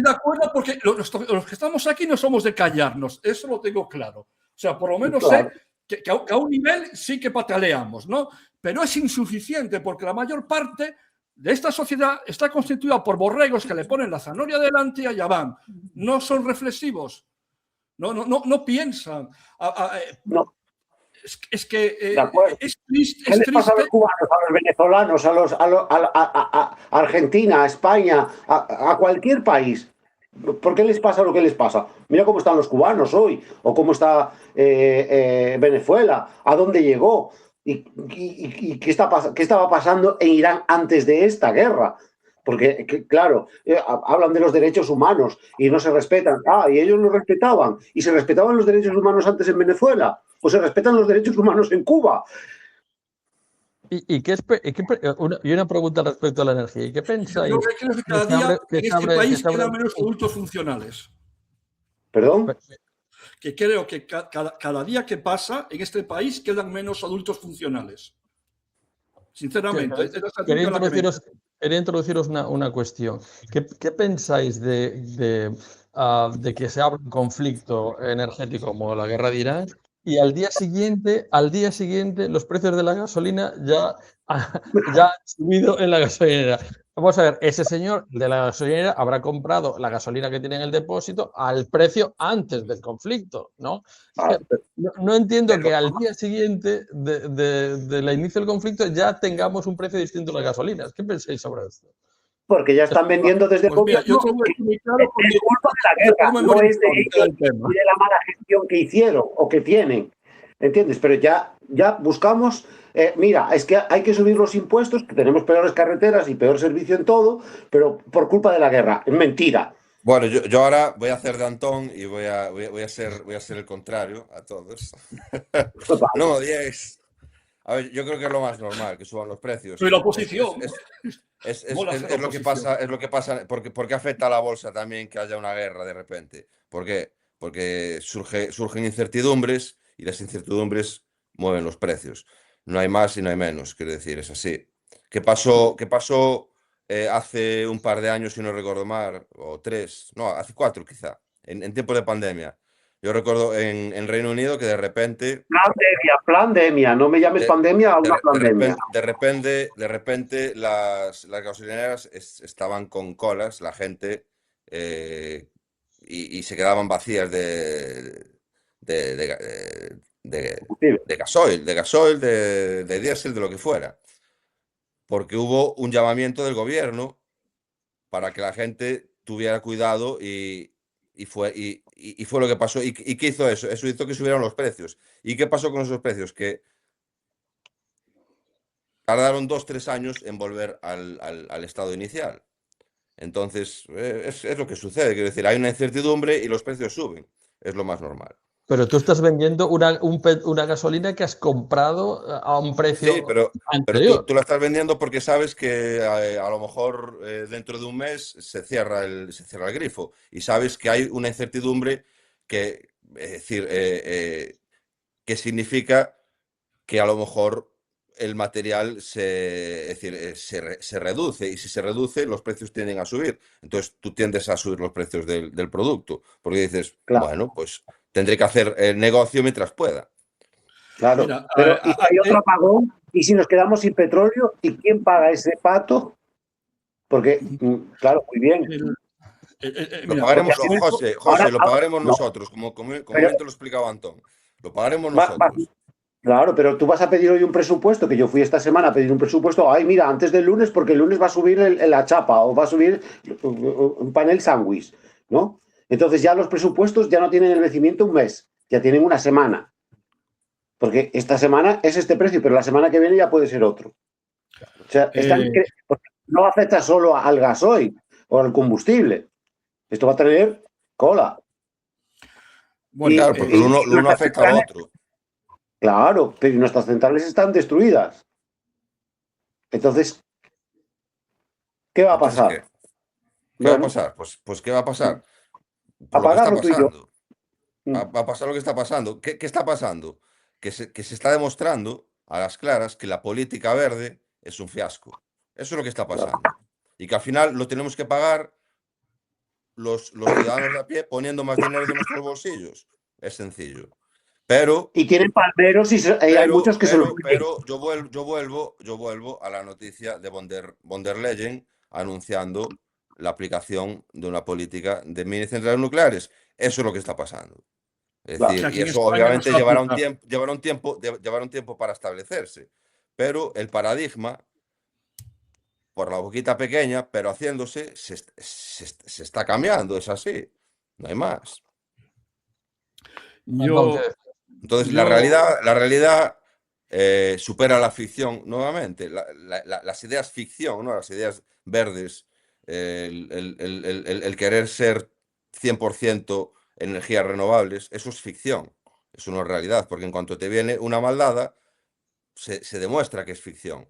de acuerdo porque los que estamos aquí no somos de callarnos, eso lo tengo claro. O sea, por lo menos sé que a un nivel sí que pataleamos, ¿no? Pero es insuficiente porque la mayor parte de esta sociedad está constituida por borregos que le ponen la zanahoria delante y allá van. No son reflexivos, no piensan. Es que De acuerdo. es triste. ¿Qué les pasa a los cubanos, a los venezolanos, a Argentina, a España, a cualquier país? ¿Por qué les pasa lo que les pasa? Mira cómo están los cubanos hoy, o cómo está Venezuela, a dónde llegó, y qué estaba pasando en Irán antes de esta guerra. Porque, claro, hablan de los derechos humanos y no se respetan. Ah, y ellos lo respetaban. ¿Y se respetaban los derechos humanos antes en Venezuela? ¿O se respetan los derechos humanos en Cuba? ¿Y una pregunta respecto a la energía. ¿Y qué pensáis? Yo creo que cada día en este país quedan menos adultos funcionales. ¿Perdón? Que creo que cada día que pasa en este país quedan menos adultos funcionales. Sinceramente. Quería introduciros una cuestión. ¿Qué pensáis de que se abra un conflicto energético como la guerra de Irán y al día siguiente los precios de la gasolina ya han subido en la gasolinera? Vamos a ver, ese señor de la gasolinera habrá comprado la gasolina que tiene en el depósito al precio antes del conflicto, ¿no? No entiendo que al día siguiente del inicio del conflicto ya tengamos un precio distinto de las gasolinas. ¿Qué pensáis sobre esto? Porque ya están vendiendo desde el Mira, yo gobierno. te voy a muy claro Es culpa de la guerra, no es de ellos y de la mala gestión que hicieron o que tienen. ¿Entiendes? Pero ya buscamos. Mira, es que hay que subir los impuestos, que tenemos peores carreteras y peor servicio en todo, pero por culpa de la guerra. Es mentira. Bueno, yo ahora voy a hacer de Antón y voy a ser el contrario a todos. No me odiéis. A ver, yo creo que es lo más normal, que suban los precios. Soy la oposición. Es lo que pasa, porque afecta a la bolsa también que haya una guerra de repente. ¿Por qué? Porque surgen incertidumbres y las incertidumbres mueven los precios. No hay más y no hay menos, quiero decir, es así. ¿Qué pasó hace un par de años, si no recuerdo mal, o 3, no, hace 4 quizá, en tiempos de pandemia? Yo recuerdo en Reino Unido que de repente Pandemia, no me llames pandemia a una pandemia. de repente las gasolineras estaban con colas, la gente, y se quedaban vacías de gasoil, de diésel, de lo que fuera. Porque hubo un llamamiento del gobierno para que la gente tuviera cuidado y fue lo que pasó. ¿Y qué hizo eso? Eso hizo que subieran los precios. ¿Y qué pasó con esos precios? Que tardaron 2-3 años en volver al estado inicial. Entonces, es lo que sucede. Quiero decir, hay una incertidumbre y los precios suben. Es lo más normal. Pero tú estás vendiendo una gasolina que has comprado a un precio Sí, pero anterior. tú la estás vendiendo porque sabes que a lo mejor dentro de un mes se cierra el grifo y sabes que hay una incertidumbre que, es decir, que significa que a lo mejor el material se reduce, y si se reduce los precios tienden a subir. Entonces tú tiendes a subir los precios del producto porque dices, Claro. bueno, pues tendré que hacer el negocio mientras pueda. Claro, Mira, pero ¿y si hay otro apagón? ¿Y si nos quedamos sin petróleo? ¿Y quién paga ese pato? Porque, claro, muy bien. Lo pagaremos, José, lo pagaremos no. nosotros, como bien te lo explicaba Antón. Lo pagaremos nosotros. Claro, pero tú vas a pedir hoy un presupuesto, que yo fui esta semana a pedir un presupuesto, ay, mira, antes del lunes, porque el lunes va a subir la chapa o va a subir un panel sándwich, ¿no? Entonces ya los presupuestos ya no tienen el vencimiento un mes, ya tienen una semana. Porque esta semana es este precio, pero la semana que viene ya puede ser otro. O sea, no afecta solo al gasoil o al combustible. Esto va a tener cola. Bueno, claro, porque el uno afecta al otro. Claro, pero nuestras centrales están destruidas. Entonces, ¿qué va a pasar? ¿Qué va a pasar? Pues ¿qué va a pasar? Por lo que está pasando. Va a pasar lo que está pasando. ¿Qué está pasando? Que se está demostrando a las claras que la política verde es un fiasco. Eso es lo que está pasando. Y que al final lo tenemos que pagar los ciudadanos de a pie poniendo más dinero de nuestros bolsillos. Es sencillo. Pero, y tienen palmeros y hay muchos que se lo Pero yo vuelvo a la noticia de von der Leyen anunciando la aplicación de una política de mini centrales nucleares. Eso es lo que está pasando. Es Claro. decir, Que aquí y en eso España no obviamente se va a llevará un aplicar. llevará un tiempo para establecerse. Pero el paradigma, por la boquita pequeña, pero haciéndose, se está cambiando, es así. No hay más. Antón, ¿qué Yo, decías? Entonces, yo, la realidad supera la ficción nuevamente. Las ideas ficción, ¿no? Las ideas verdes, el querer ser 100% energías renovables, eso es ficción. Eso no es realidad, porque en cuanto te viene una maldada, se demuestra que es ficción.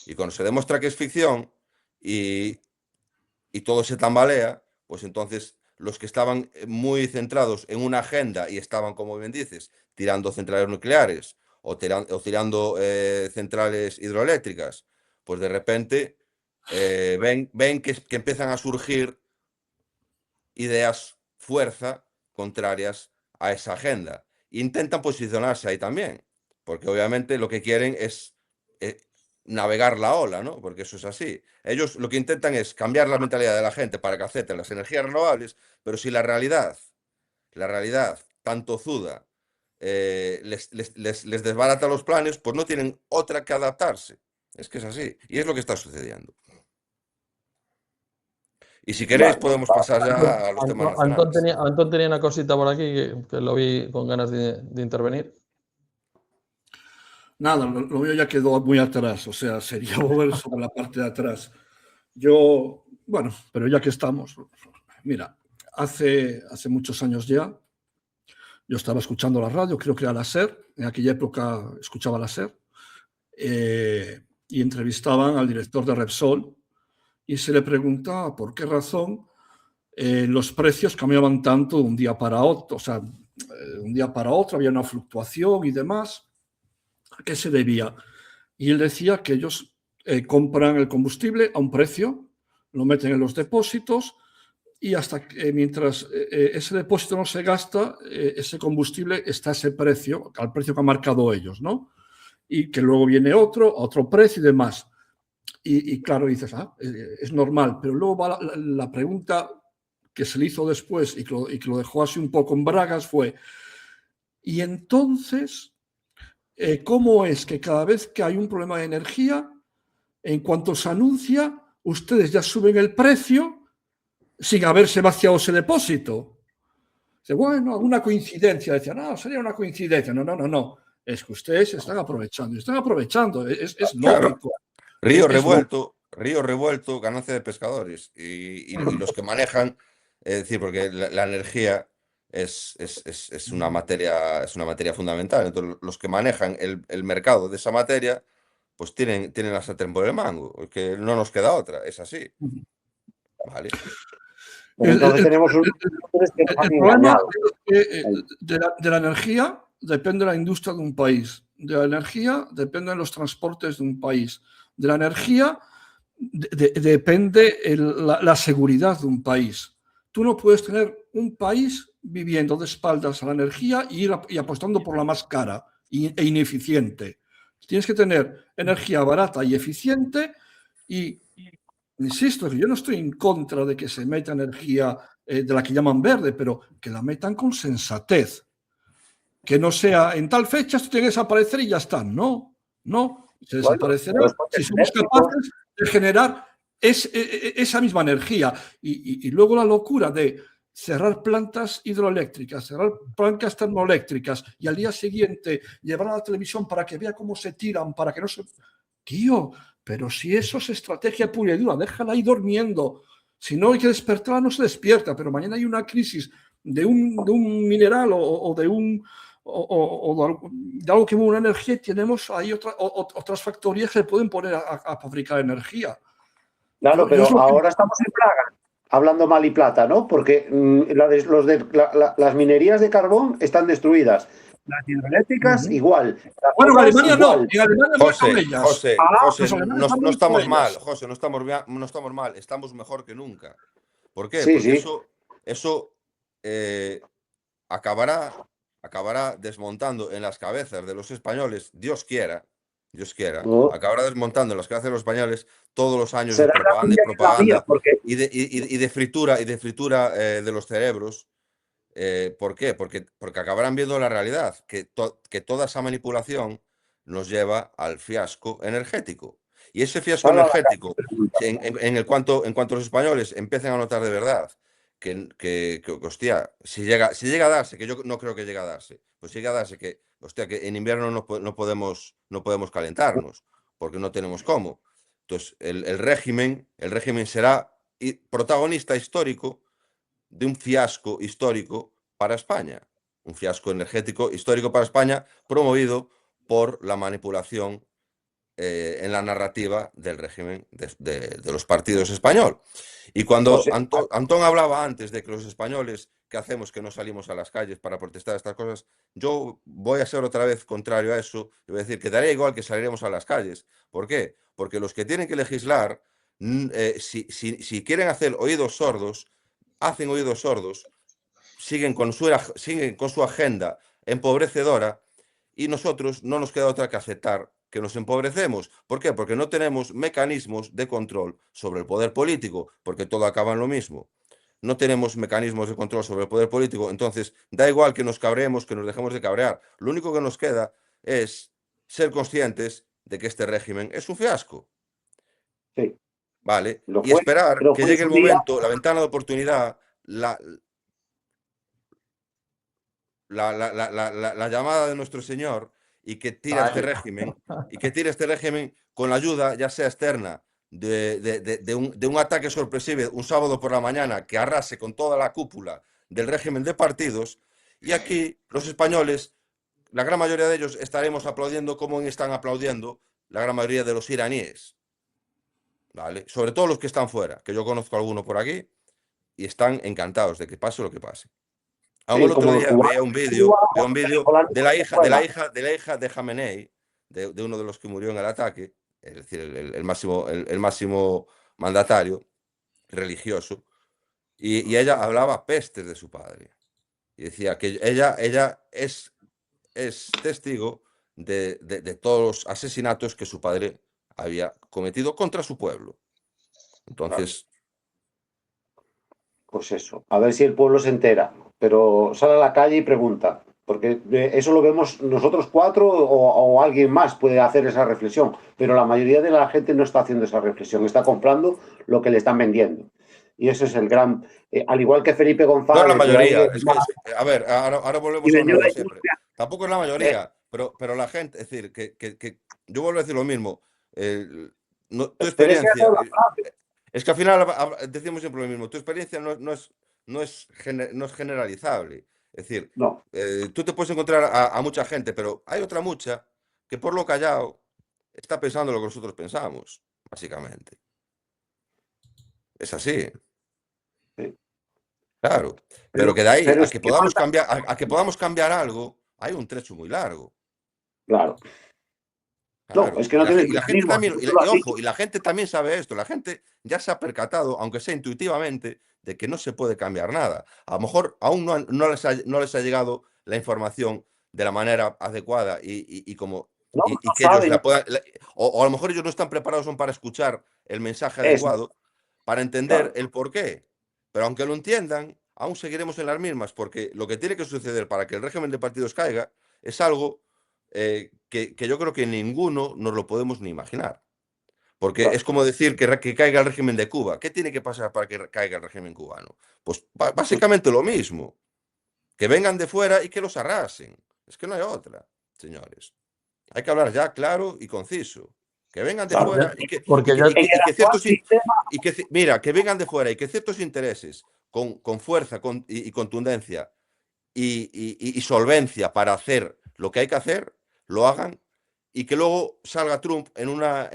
Y cuando se demuestra que es ficción y, y todo se tambalea, pues entonces los que estaban muy centrados en una agenda y estaban, como bien dices, tirando centrales nucleares o tirando centrales hidroeléctricas, pues de repente ven que empiezan a surgir ideas fuerza contrarias a esa agenda. Intentan posicionarse ahí también, porque obviamente lo que quieren es eh, navegar la ola, ¿no? Porque eso es así. Ellos lo que intentan es cambiar la mentalidad de la gente para que acepten las energías renovables, pero si la realidad tan tozuda, les desbarata los planes, pues no tienen otra que adaptarse. Es que es así. Y es lo que está sucediendo. Y si queréis, Vale. podemos pasar ya a los temas nacionales. Antón tenía una cosita por aquí que lo vi con ganas de intervenir. nada, lo mío ya quedó muy atrás, o sea, sería volver sobre la parte de atrás. Yo, bueno, pero ya que estamos, mira, hace muchos años ya, yo estaba escuchando la radio, creo que era la SER, en aquella época escuchaba la SER, y entrevistaban al director de Repsol y se le preguntaba por qué razón los precios cambiaban tanto de un día para otro, o sea, de un día para otro había una fluctuación y demás. ¿A qué se debía? Y él decía que ellos compran el combustible a un precio, lo meten en los depósitos y hasta que mientras ese depósito no se gasta, ese combustible está a ese precio, al precio que han marcado ellos, ¿no? Y que luego viene otro precio y demás. Y claro, dices, es normal, pero luego va la pregunta que se le hizo después y que lo dejó así un poco en bragas fue, y entonces, ¿cómo es que cada vez que hay un problema de energía, en cuanto se anuncia, ustedes ya suben el precio sin haberse vaciado ese depósito? Dice, bueno, alguna coincidencia. Decía, no, sería una coincidencia. No, no, no, no. Es que ustedes se están aprovechando, es Claro. lógico. Es lógico. Río revuelto, ganancia de pescadores. Y los que manejan, es decir, porque la energía es una materia fundamental. Entonces, los que manejan el mercado de esa materia, pues tienen la sartén por el mango. Es que no nos queda otra, es así. ¿Vale? Pero El, entonces el- tenemos unos que nos han el problema engañado. es que de la energía depende la industria de un país. De la energía dependen los transportes de un país. De la energía depende la seguridad de un país. Tú no puedes tener un país viviendo de espaldas a la energía y apostando por la más cara e ineficiente. Tienes que tener energía barata y eficiente y, insisto, yo no estoy en contra de que se meta energía de la que llaman verde, pero que la metan con sensatez. Que no sea en tal fecha esto tiene que desaparecer y ya está. No, no. Se Bueno, desaparecerá los si coches somos eléctricos, capaces de generar esa misma energía. Y luego la locura de cerrar plantas hidroeléctricas, cerrar plantas termoeléctricas y al día siguiente llevar a la televisión para que vea cómo se tiran, para que no se... Tío, pero si eso es estrategia pura y dura, déjala ahí durmiendo. Si no hay que despertarla, no se despierta, pero mañana hay una crisis de un mineral o de un de algo que mueve una energía y tenemos ahí otras factorías que se pueden poner a fabricar energía. claro, Yo es pero lo que... ahora estamos en plaga, hablando mal y plata, ¿no? Porque las minerías de carbón están destruidas. Las hidroeléctricas igual, las Bueno, en otras Alemania no, igual. en Alemania muerto ellas. José, Los alemanes no han muerto estamos mal, ellas. José, no estamos mal, estamos mejor que nunca. ¿Por qué? Sí, Porque sí. eso acabará desmontando en las cabezas de los españoles, Dios quiera, No. acabará desmontando en las cabezas de los españoles todos los años de Será la propaganda y tuya y la mía, propaganda porque y de fritura de los cerebros ¿Por qué? Porque acabarán viendo la realidad, que toda esa manipulación nos lleva al fiasco energético. Y ese fiasco Sal a la energético, pregunta. en cuanto los españoles empiecen a notar de verdad hostia, si llega a darse, que yo no creo que llegue a darse, pues si llega a darse que, hostia, que en invierno no podemos calentarnos, porque no tenemos cómo. Entonces, el régimen será protagonista histórico de un fiasco histórico para España, un fiasco energético histórico para España promovido por la manipulación en la narrativa del régimen de los partidos español. Y cuando José, Antón hablaba antes de que los españoles, ¿qué hacemos que no salimos a las calles para protestar estas cosas? Yo voy a ser otra vez contrario a eso y voy a decir que daría igual que saliéramos a las calles. ¿Por qué? Porque los que tienen que legislar, si quieren hacer oídos sordos, hacen oídos sordos, siguen con su agenda empobrecedora y nosotros no nos queda otra que aceptar que nos empobrecemos. ¿Por qué? Porque no tenemos mecanismos de control sobre el poder político, porque todo acaba en lo mismo. No tenemos mecanismos de control sobre el poder político, entonces da igual que nos cabreemos, que nos dejemos de cabrear. Lo único que nos queda es ser conscientes de que este régimen es un fiasco. sí, ¿Vale? Y esperar lo que fue en llegue el su día. momento, la ventana de oportunidad, la llamada de nuestro Señor y que tira este régimen, con la ayuda, ya sea externa, de un ataque sorpresivo un sábado por la mañana que arrase con toda la cúpula del régimen de partidos, y aquí los españoles, la gran mayoría de ellos, estaremos aplaudiendo como están aplaudiendo la gran mayoría de los iraníes, ¿vale? Sobre todo los que están fuera, que yo conozco a alguno por aquí, y están encantados de que pase lo que pase. Aún Sí, el otro como los día cubanos veía un vídeo venezolanos de en la Venezuela. hija de Jamenei, de uno de los que murió en el ataque, es decir, el máximo mandatario religioso, y ella hablaba pestes de su padre. Y decía que ella es testigo de todos los asesinatos que su padre había cometido contra su pueblo. Claro, Entonces, pues eso, a ver si el pueblo se entera, pero sale a la calle y pregunta, porque eso lo vemos nosotros cuatro o alguien más puede hacer esa reflexión, pero la mayoría de la gente no está haciendo esa reflexión, está comprando lo que le están vendiendo. Y ese es el gran, al igual que Felipe no es la González, mayoría, a ver, ahora y volvemos a lo vendió mismo la de siempre. industria. Tampoco es la eh, mayoría, pero la gente, es decir, que yo vuelvo a decir lo mismo. Tu pero es que experiencia, no, es que al final decimos siempre lo mismo, tu experiencia no es generalizable. Es decir, no, tú te puedes encontrar a mucha gente, pero hay otra mucha que por lo callado está pensando lo que nosotros pensamos, básicamente. Es así. sí, Claro, pero que de ahí pero a sí que que podamos falta, cambiar, a que podamos cambiar algo, hay un trecho muy largo. claro, no, es Claro. que no tienes Y la gente mecanismos, también, tú lo has ojo, dicho. y la gente también sabe esto. La gente ya se ha percatado, aunque sea intuitivamente, de que no se puede cambiar nada. A lo mejor aún no les ha llegado la información de la manera adecuada y como No, y no que ellos saben, la puedan, o a lo mejor ellos no están preparados aún para escuchar el mensaje es, adecuado, para entender claro, el por qué. Pero aunque lo entiendan, aún seguiremos en las mismas, porque lo que tiene que suceder para que el régimen de partidos caiga es algo que yo creo que ninguno nos lo podemos ni imaginar. Porque es claro, como decir que caiga el régimen de Cuba. ¿Qué tiene que pasar para que caiga el régimen cubano? Pues básicamente lo mismo. Que vengan de fuera y que los arrasen. Es que no hay otra, señores. Hay que hablar ya claro y conciso. Que vengan de claro. fuera Porque ya, En el y que actual ciertos... sistema, Mira, que vengan de fuera y que ciertos intereses con fuerza y contundencia y solvencia para hacer lo que hay que hacer, lo hagan y que luego salga Trump en una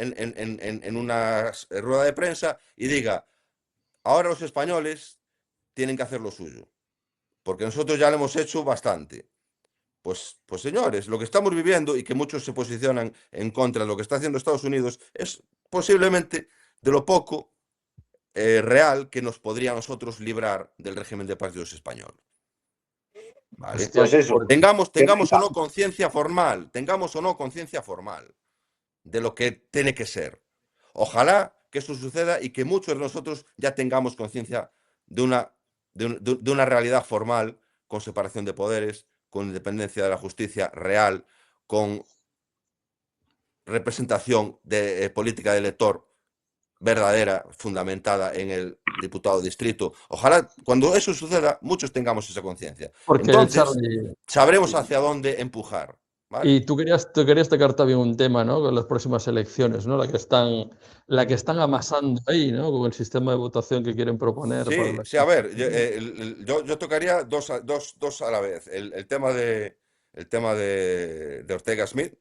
rueda de prensa y diga, ahora los españoles tienen que hacer lo suyo, porque nosotros ya lo hemos hecho bastante. Pues señores, lo que estamos viviendo y que muchos se posicionan en contra de lo que está haciendo Estados Unidos es posiblemente de lo poco real que nos podría a nosotros librar del régimen de partidos español. ¿Vale? hostia, pues eso, que Tengamos o venga, no conciencia formal, de lo que tiene que ser. Ojalá que eso suceda y que muchos de nosotros ya tengamos conciencia de una realidad formal con separación de poderes, con independencia de la justicia real, con representación de política de elector verdadera, fundamentada en el diputado distrito. Ojalá cuando eso suceda, muchos tengamos esa conciencia. Porque, Entonces, Charlie, sabremos hacia dónde empujar. ¿Vale? y tú querías tocar también un tema, ¿no? Con las próximas elecciones, ¿no? La que están amasando ahí, ¿no? Con el sistema de votación que quieren proponer para Sí, la... sí, a ver, yo tocaría dos a la vez. El tema de Ortega Smith,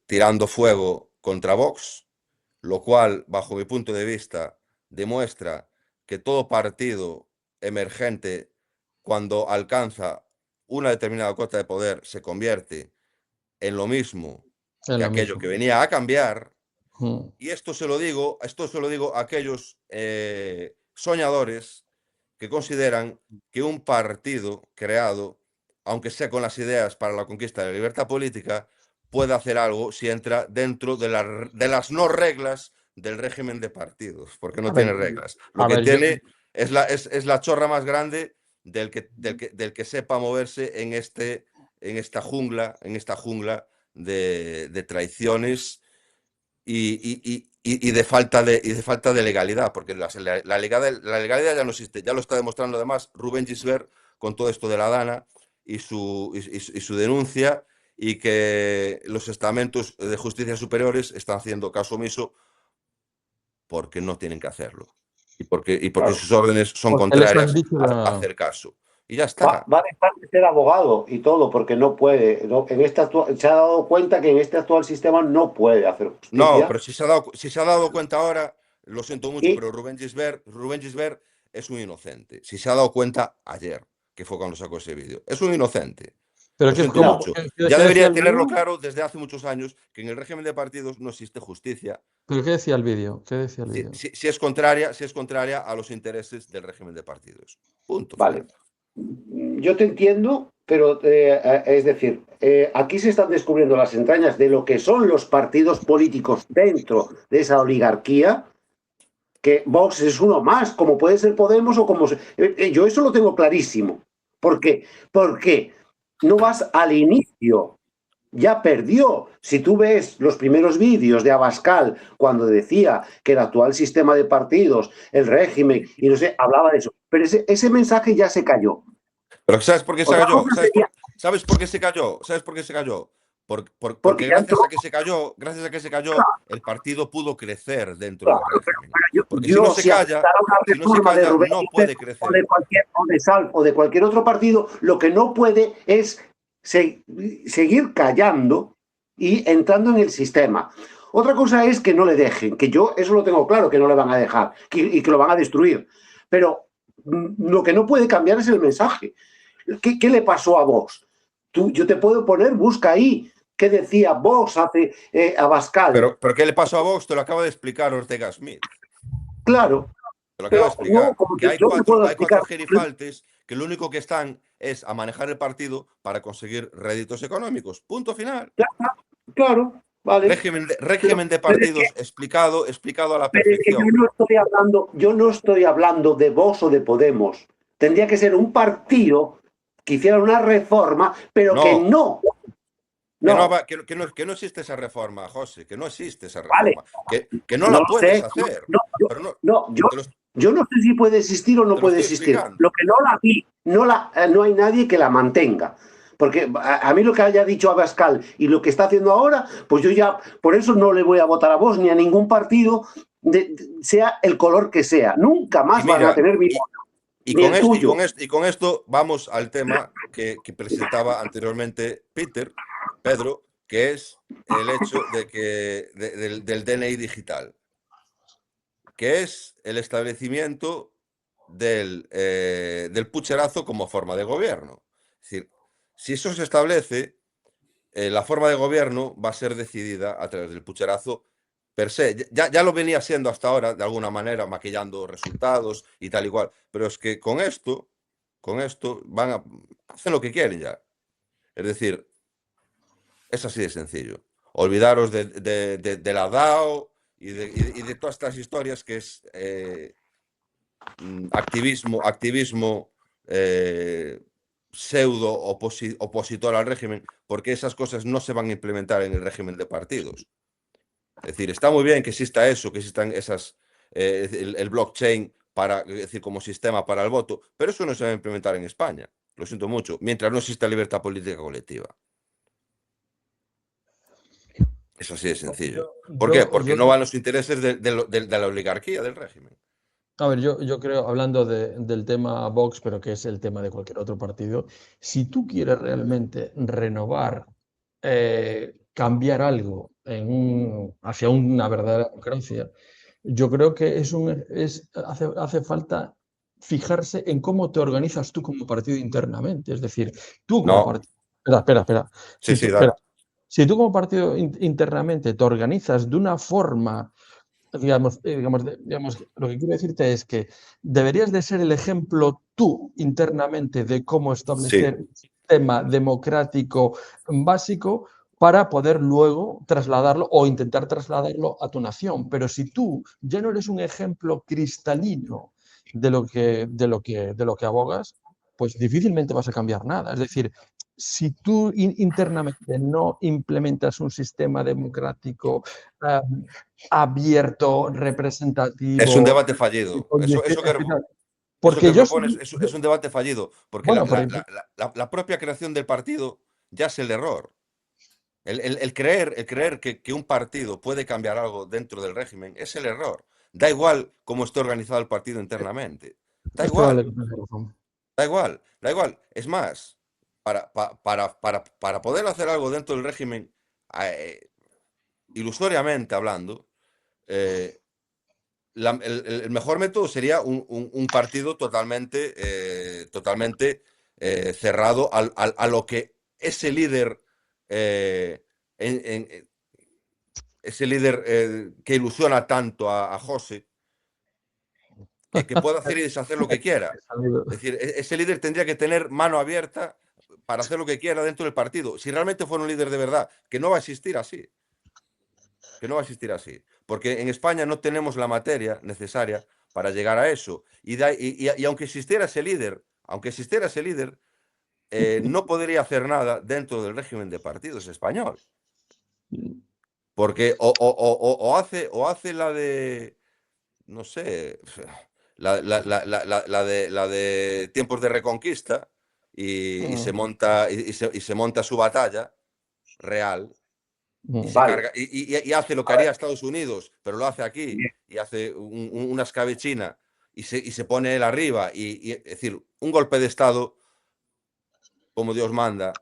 tirando fuego contra Vox, lo cual, bajo mi punto de vista, demuestra que todo partido emergente, cuando alcanza una determinada cota de poder, se convierte en lo mismo en que lo aquello mismo. que venía a cambiar. Mm. Y esto se lo digo a aquellos soñadores que consideran que un partido creado, aunque sea con las ideas para la conquista de la libertad política, puede hacer algo si entra dentro de las no reglas del régimen de partidos, porque no A ver, tiene reglas. Lo a que ver, yo... tiene es la chorra más grande del que sepa moverse en esta jungla de traiciones y de falta de legalidad, porque la legalidad ya no existe, ya lo está demostrando además Rubén Gisbert con todo esto de la Dana y su denuncia, y que los estamentos de justicia superiores están haciendo caso omiso porque no tienen que hacerlo y porque Claro. sus órdenes son Porque les han contrarias dicho a hacer caso. Y ya está. Va a dejar de ser abogado y todo, porque no puede. Se ha dado cuenta que en este actual sistema no puede hacer No, justicia. pero si se ha dado cuenta ahora, lo siento mucho, Y pero Rubén Gisbert es un inocente. Si se ha dado cuenta ayer, que fue cuando sacó ese vídeo, es un inocente. Pero Lo que, siento ¿cómo? mucho. ¿Qué Ya decía debería el tenerlo vídeo? claro desde hace muchos años que en el régimen de partidos no existe justicia ¿Pero qué decía el vídeo? ¿Qué decía el si, vídeo? si- si es contraria a los intereses del régimen de partidos. Punto vale, final. yo te entiendo, pero es decir, aquí se están descubriendo las entrañas de lo que son los partidos políticos dentro de esa oligarquía, que Vox es uno más, como puede ser Podemos o como... yo eso lo tengo clarísimo. ¿Por qué? Porque no vas al inicio. Ya perdió. Si tú ves los primeros vídeos de Abascal cuando decía que el actual sistema de partidos, el régimen, y no sé, hablaba de eso. Pero ese mensaje ya se cayó. Pero ¿sabes por qué se Otra cayó? cosa sería, ¿Sabes por qué se cayó? ¿Sabes por qué se cayó? porque Porque ya entró, gracias a que se cayó, el partido pudo crecer dentro del claro, régimen. Porque si no yo, se si calla, aceptara una reforma de Rubén no Gisbert puede o de crecer. cualquier, o de Sal o de cualquier otro partido, lo que no puede es seguir callando y entrando en el sistema. Otra cosa es que no le dejen, que yo eso lo tengo claro, que no le van a dejar y que lo van a destruir. Pero lo que no puede cambiar es el mensaje. ¿Qué le pasó a Vox? Yo te puedo poner, busca ahí, ¿qué decía Vox hace Abascal? Pero ¿qué le pasó a Vox? Te lo acaba de explicar Ortega Smith. Claro, Te lo acaba de pero no, explicar. como Que hay yo te puedo cuatro explicar. gerifaltes que lo único que están es a manejar el partido para conseguir réditos económicos. Punto final. Claro, vale. Régimen de Pero es que, partidos explicado a la pero es que perfección. yo no estoy hablando de Vox o de Podemos. Tendría que ser un partido que hiciera una reforma, pero que No, no. No, que no existe esa reforma, José, que no existe esa vale. reforma, que no No la lo puedes sé. hacer. Pero no, No, te lo, yo no sé si puede existir o no te lo puede estoy existir. explicando. Lo que no la vi, no hay nadie que la mantenga. Porque a mí lo que haya dicho Abascal y lo que está haciendo ahora, pues yo ya, por eso no le voy a votar a Vox ni a ningún partido, sea el color que sea. Nunca más Y van a mira, tener mi voto, ni el tuyo. y con esto vamos al tema que presentaba anteriormente Pedro, que es el hecho del DNI digital, que es el establecimiento del pucherazo como forma de gobierno. Es decir, si eso se establece, la forma de gobierno va a ser decidida a través del pucherazo per se. Ya lo venía siendo hasta ahora, de alguna manera, maquillando resultados y tal y cual. Pero es que con esto hacen lo que quieren ya. Es decir, es así de sencillo. Olvidaros de la DAO y de todas estas historias que es activismo pseudo opositor al régimen, porque esas cosas no se van a implementar en el régimen de partidos. Es decir, está muy bien que exista eso, que existan esas, el blockchain para, es decir, como sistema para el voto, pero eso no se va a implementar en España. Lo siento mucho, mientras no exista libertad política colectiva. Es así de sencillo. ¿Por qué? Porque no van los intereses de la oligarquía del régimen. A ver, yo creo, hablando del tema Vox, pero que es el tema de cualquier otro partido, si tú quieres realmente renovar, cambiar algo hacia una verdadera democracia, yo creo que hace falta fijarse en cómo te organizas tú como partido internamente. Es decir, tú como No. partido... Espera. Sí, sí, dale. Si tú como partido internamente te organizas de una forma... Digamos, lo que quiero decirte es que deberías de ser el ejemplo tú internamente de cómo establecer un sistema democrático básico para poder luego trasladarlo o intentar trasladarlo a tu nación. Pero si tú ya no eres un ejemplo cristalino de lo que abogas, pues difícilmente vas a cambiar nada. Es decir, si tú internamente no implementas un sistema democrático abierto, representativo. Es un debate fallido. Porque eso que yo propones es un debate fallido, porque bueno, la propia creación del partido ya es el error. El creer que un partido puede cambiar algo dentro del régimen es el error. Da igual cómo esté organizado el partido internamente. Da igual. Da igual, da igual. Es más, para poder hacer algo dentro del régimen, ilusoriamente hablando, el mejor método sería un partido totalmente cerrado a lo que ese líder, que ilusiona tanto a José, que pueda hacer y deshacer lo que quiera. Es decir, ese líder tendría que tener mano abierta para hacer lo que quiera dentro del partido. Si realmente fuera un líder de verdad, que no va a existir así. Que no va a existir así. Porque en España no tenemos la materia necesaria para llegar a eso. Y aunque existiera ese líder, no podría hacer nada dentro del régimen de partidos español. Porque o hace la de, no sé, la de tiempos de reconquista y se monta su batalla real. Y, y hace lo que haría Estados Unidos, pero lo hace aquí, y hace una escabechina y se pone él arriba. Es decir, un golpe de Estado como Dios manda.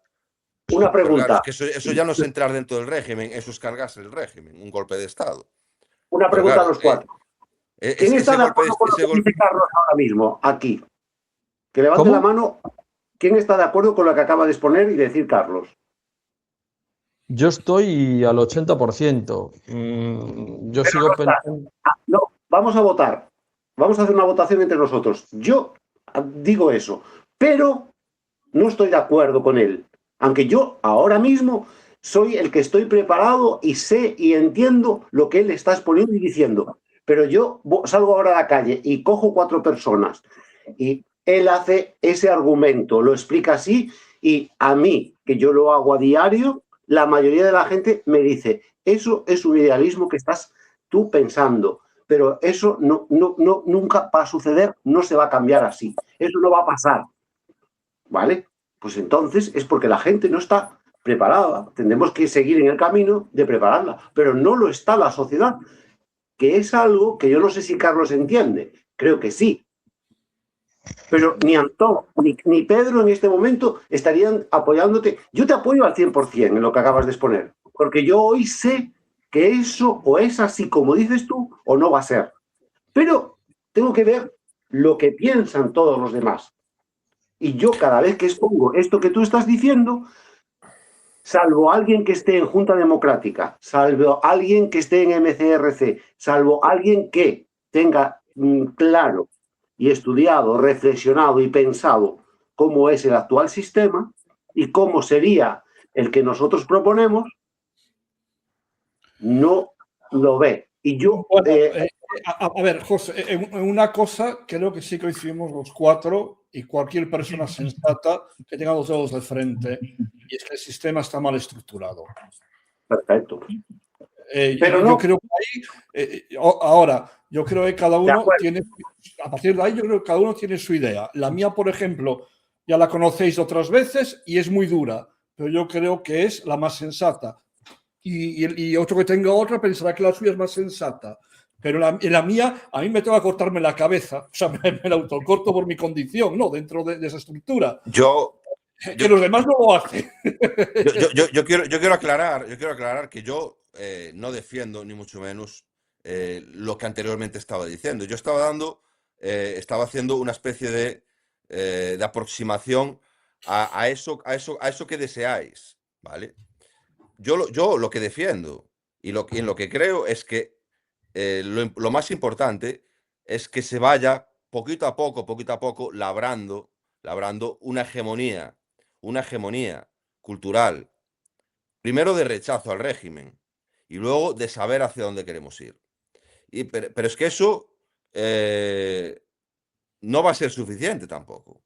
Una pregunta. Claro, es que eso ya no es entrar dentro del régimen, eso es cargarse el régimen, un golpe de Estado. Una pregunta claro, a los cuatro. ¿Quién está de acuerdo con lo que dice Carlos ahora mismo, aquí? Que levante la mano. ¿Quién está de acuerdo con lo que acaba de exponer y decir Carlos? Yo estoy al 80%. Yo pero sigo no pensando... No, vamos a votar. Vamos a hacer una votación entre nosotros. Yo digo eso, pero no estoy de acuerdo con él. Aunque yo ahora mismo soy el que estoy preparado y sé y entiendo lo que él está exponiendo y diciendo. Pero yo salgo ahora a la calle y cojo 4 personas y él hace ese argumento, lo explica así y a mí, que yo lo hago a diario, la mayoría de la gente me dice, eso es un idealismo que estás tú pensando, pero eso nunca va a suceder, no se va a cambiar así, eso no va a pasar, ¿vale? Pues entonces es porque la gente no está preparada, tendremos que seguir en el camino de prepararla, pero no lo está la sociedad, que es algo que yo no sé si Carlos entiende, creo que sí, pero ni Antón ni Pedro en este momento estarían apoyándote. Yo te apoyo al 100% en lo que acabas de exponer, porque yo hoy sé que eso o es así como dices tú o no va a ser. Pero tengo que ver lo que piensan todos los demás. Y yo cada vez que expongo esto que tú estás diciendo, salvo alguien que esté en Junta Democrática, salvo alguien que esté en MCRC, salvo alguien que tenga claro y estudiado, reflexionado y pensado cómo es el actual sistema y cómo sería el que nosotros proponemos, no lo ve. Y yo, Bueno, a ver, José, en una cosa creo que sí coincidimos los cuatro y cualquier persona sensata que tenga los dedos de frente, y es que el sistema está mal estructurado. perfecto. Pero yo creo que ahí, ahora, yo creo que cada uno tiene, a partir de ahí, yo creo que cada uno tiene su idea. La mía, por ejemplo, ya la conocéis otras veces y es muy dura, pero yo creo que es la más sensata. Y otro que tenga otra pensará que la suya es más sensata. Pero en la mía, a mí me toca cortarme la cabeza. O sea, me la autocorto por mi condición, ¿no? Dentro de esa estructura. Que los demás no lo hacen. Yo quiero aclarar que yo no defiendo ni mucho menos lo que anteriormente estaba diciendo. Yo estaba haciendo una especie de aproximación a eso que deseáis, ¿vale? Yo lo que defiendo y en lo que creo es que lo más importante es que se vaya poquito a poco, labrando una hegemonía cultural, primero de rechazo al régimen y luego de saber hacia dónde queremos ir. Pero es que eso no va a ser suficiente tampoco.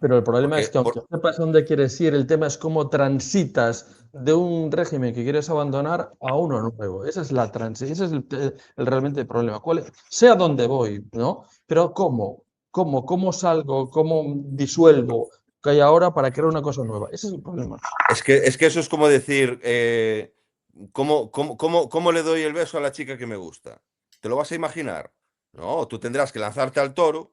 Pero el problema Porque, es que aunque sepas dónde quieres ir, el tema es cómo transitas de un régimen que quieres abandonar a uno nuevo. Esa es la transición, ese es el realmente el problema. Sé a dónde voy, ¿no? Pero ¿cómo salgo? ¿Cómo disuelvo que hay ahora para crear una cosa nueva? Ese es el problema. Es que eso es como decir, ¿cómo le doy el beso a la chica que me gusta? ¿Te lo vas a imaginar? No, tú tendrás que lanzarte al toro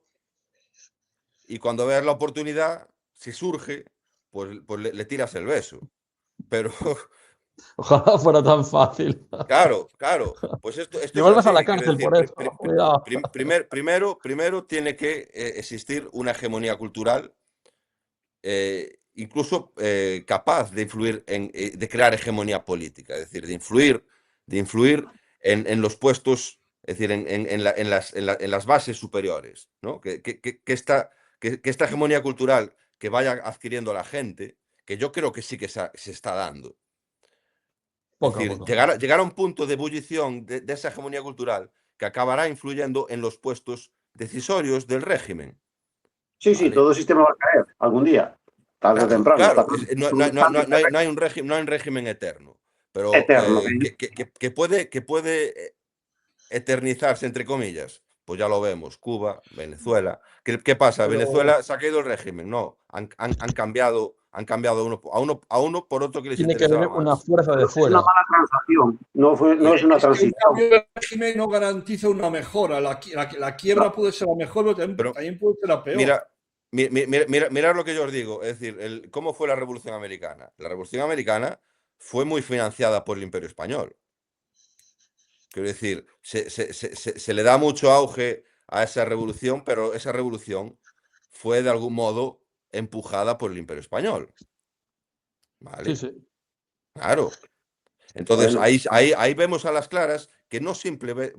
y cuando veas la oportunidad, si surge, pues le tiras el beso. Pero Ojalá fuera tan fácil. claro, pues esto es Igual vas a así. la Quiero cárcel decir, por eso. Cuidado. primero tiene que existir una hegemonía cultural, incluso capaz de influir de crear hegemonía política, es decir, de influir en los puestos, es decir, en las bases superiores, ¿no? Que esta hegemonía cultural que vaya adquiriendo la gente, que yo creo que sí que se está dando. Es Poco a decir, poco. llegar a un punto de ebullición de esa hegemonía cultural que acabará influyendo en los puestos decisorios del régimen. Sí, ¿Vale? todo el sistema va a caer algún día, tarde o temprano. Claro, no hay un régimen eterno, pero Eterno. que puede eternizarse, entre comillas, pues ya lo vemos, Cuba, Venezuela. ¿Qué pasa? Pero ¿Venezuela se ha caído el régimen? No, han cambiado a uno por otro que les tiene que venir interesaba una más. fuerza de Es una fuera. mala transacción, no es una Es que un transición. cambio de régimen no garantiza una mejora. La quiebra puede ser la mejor, pero también puede ser la peor. Mirad lo que yo os digo, es decir, ¿cómo fue la Revolución Americana? La Revolución Americana fue muy financiada por el Imperio Español. Quiero decir, se le da mucho auge a esa revolución, pero esa revolución fue de algún modo empujada por el Imperio Español. Sí, ¿Vale? sí. Claro. Entonces, Bueno. ahí vemos a las claras que no simplemente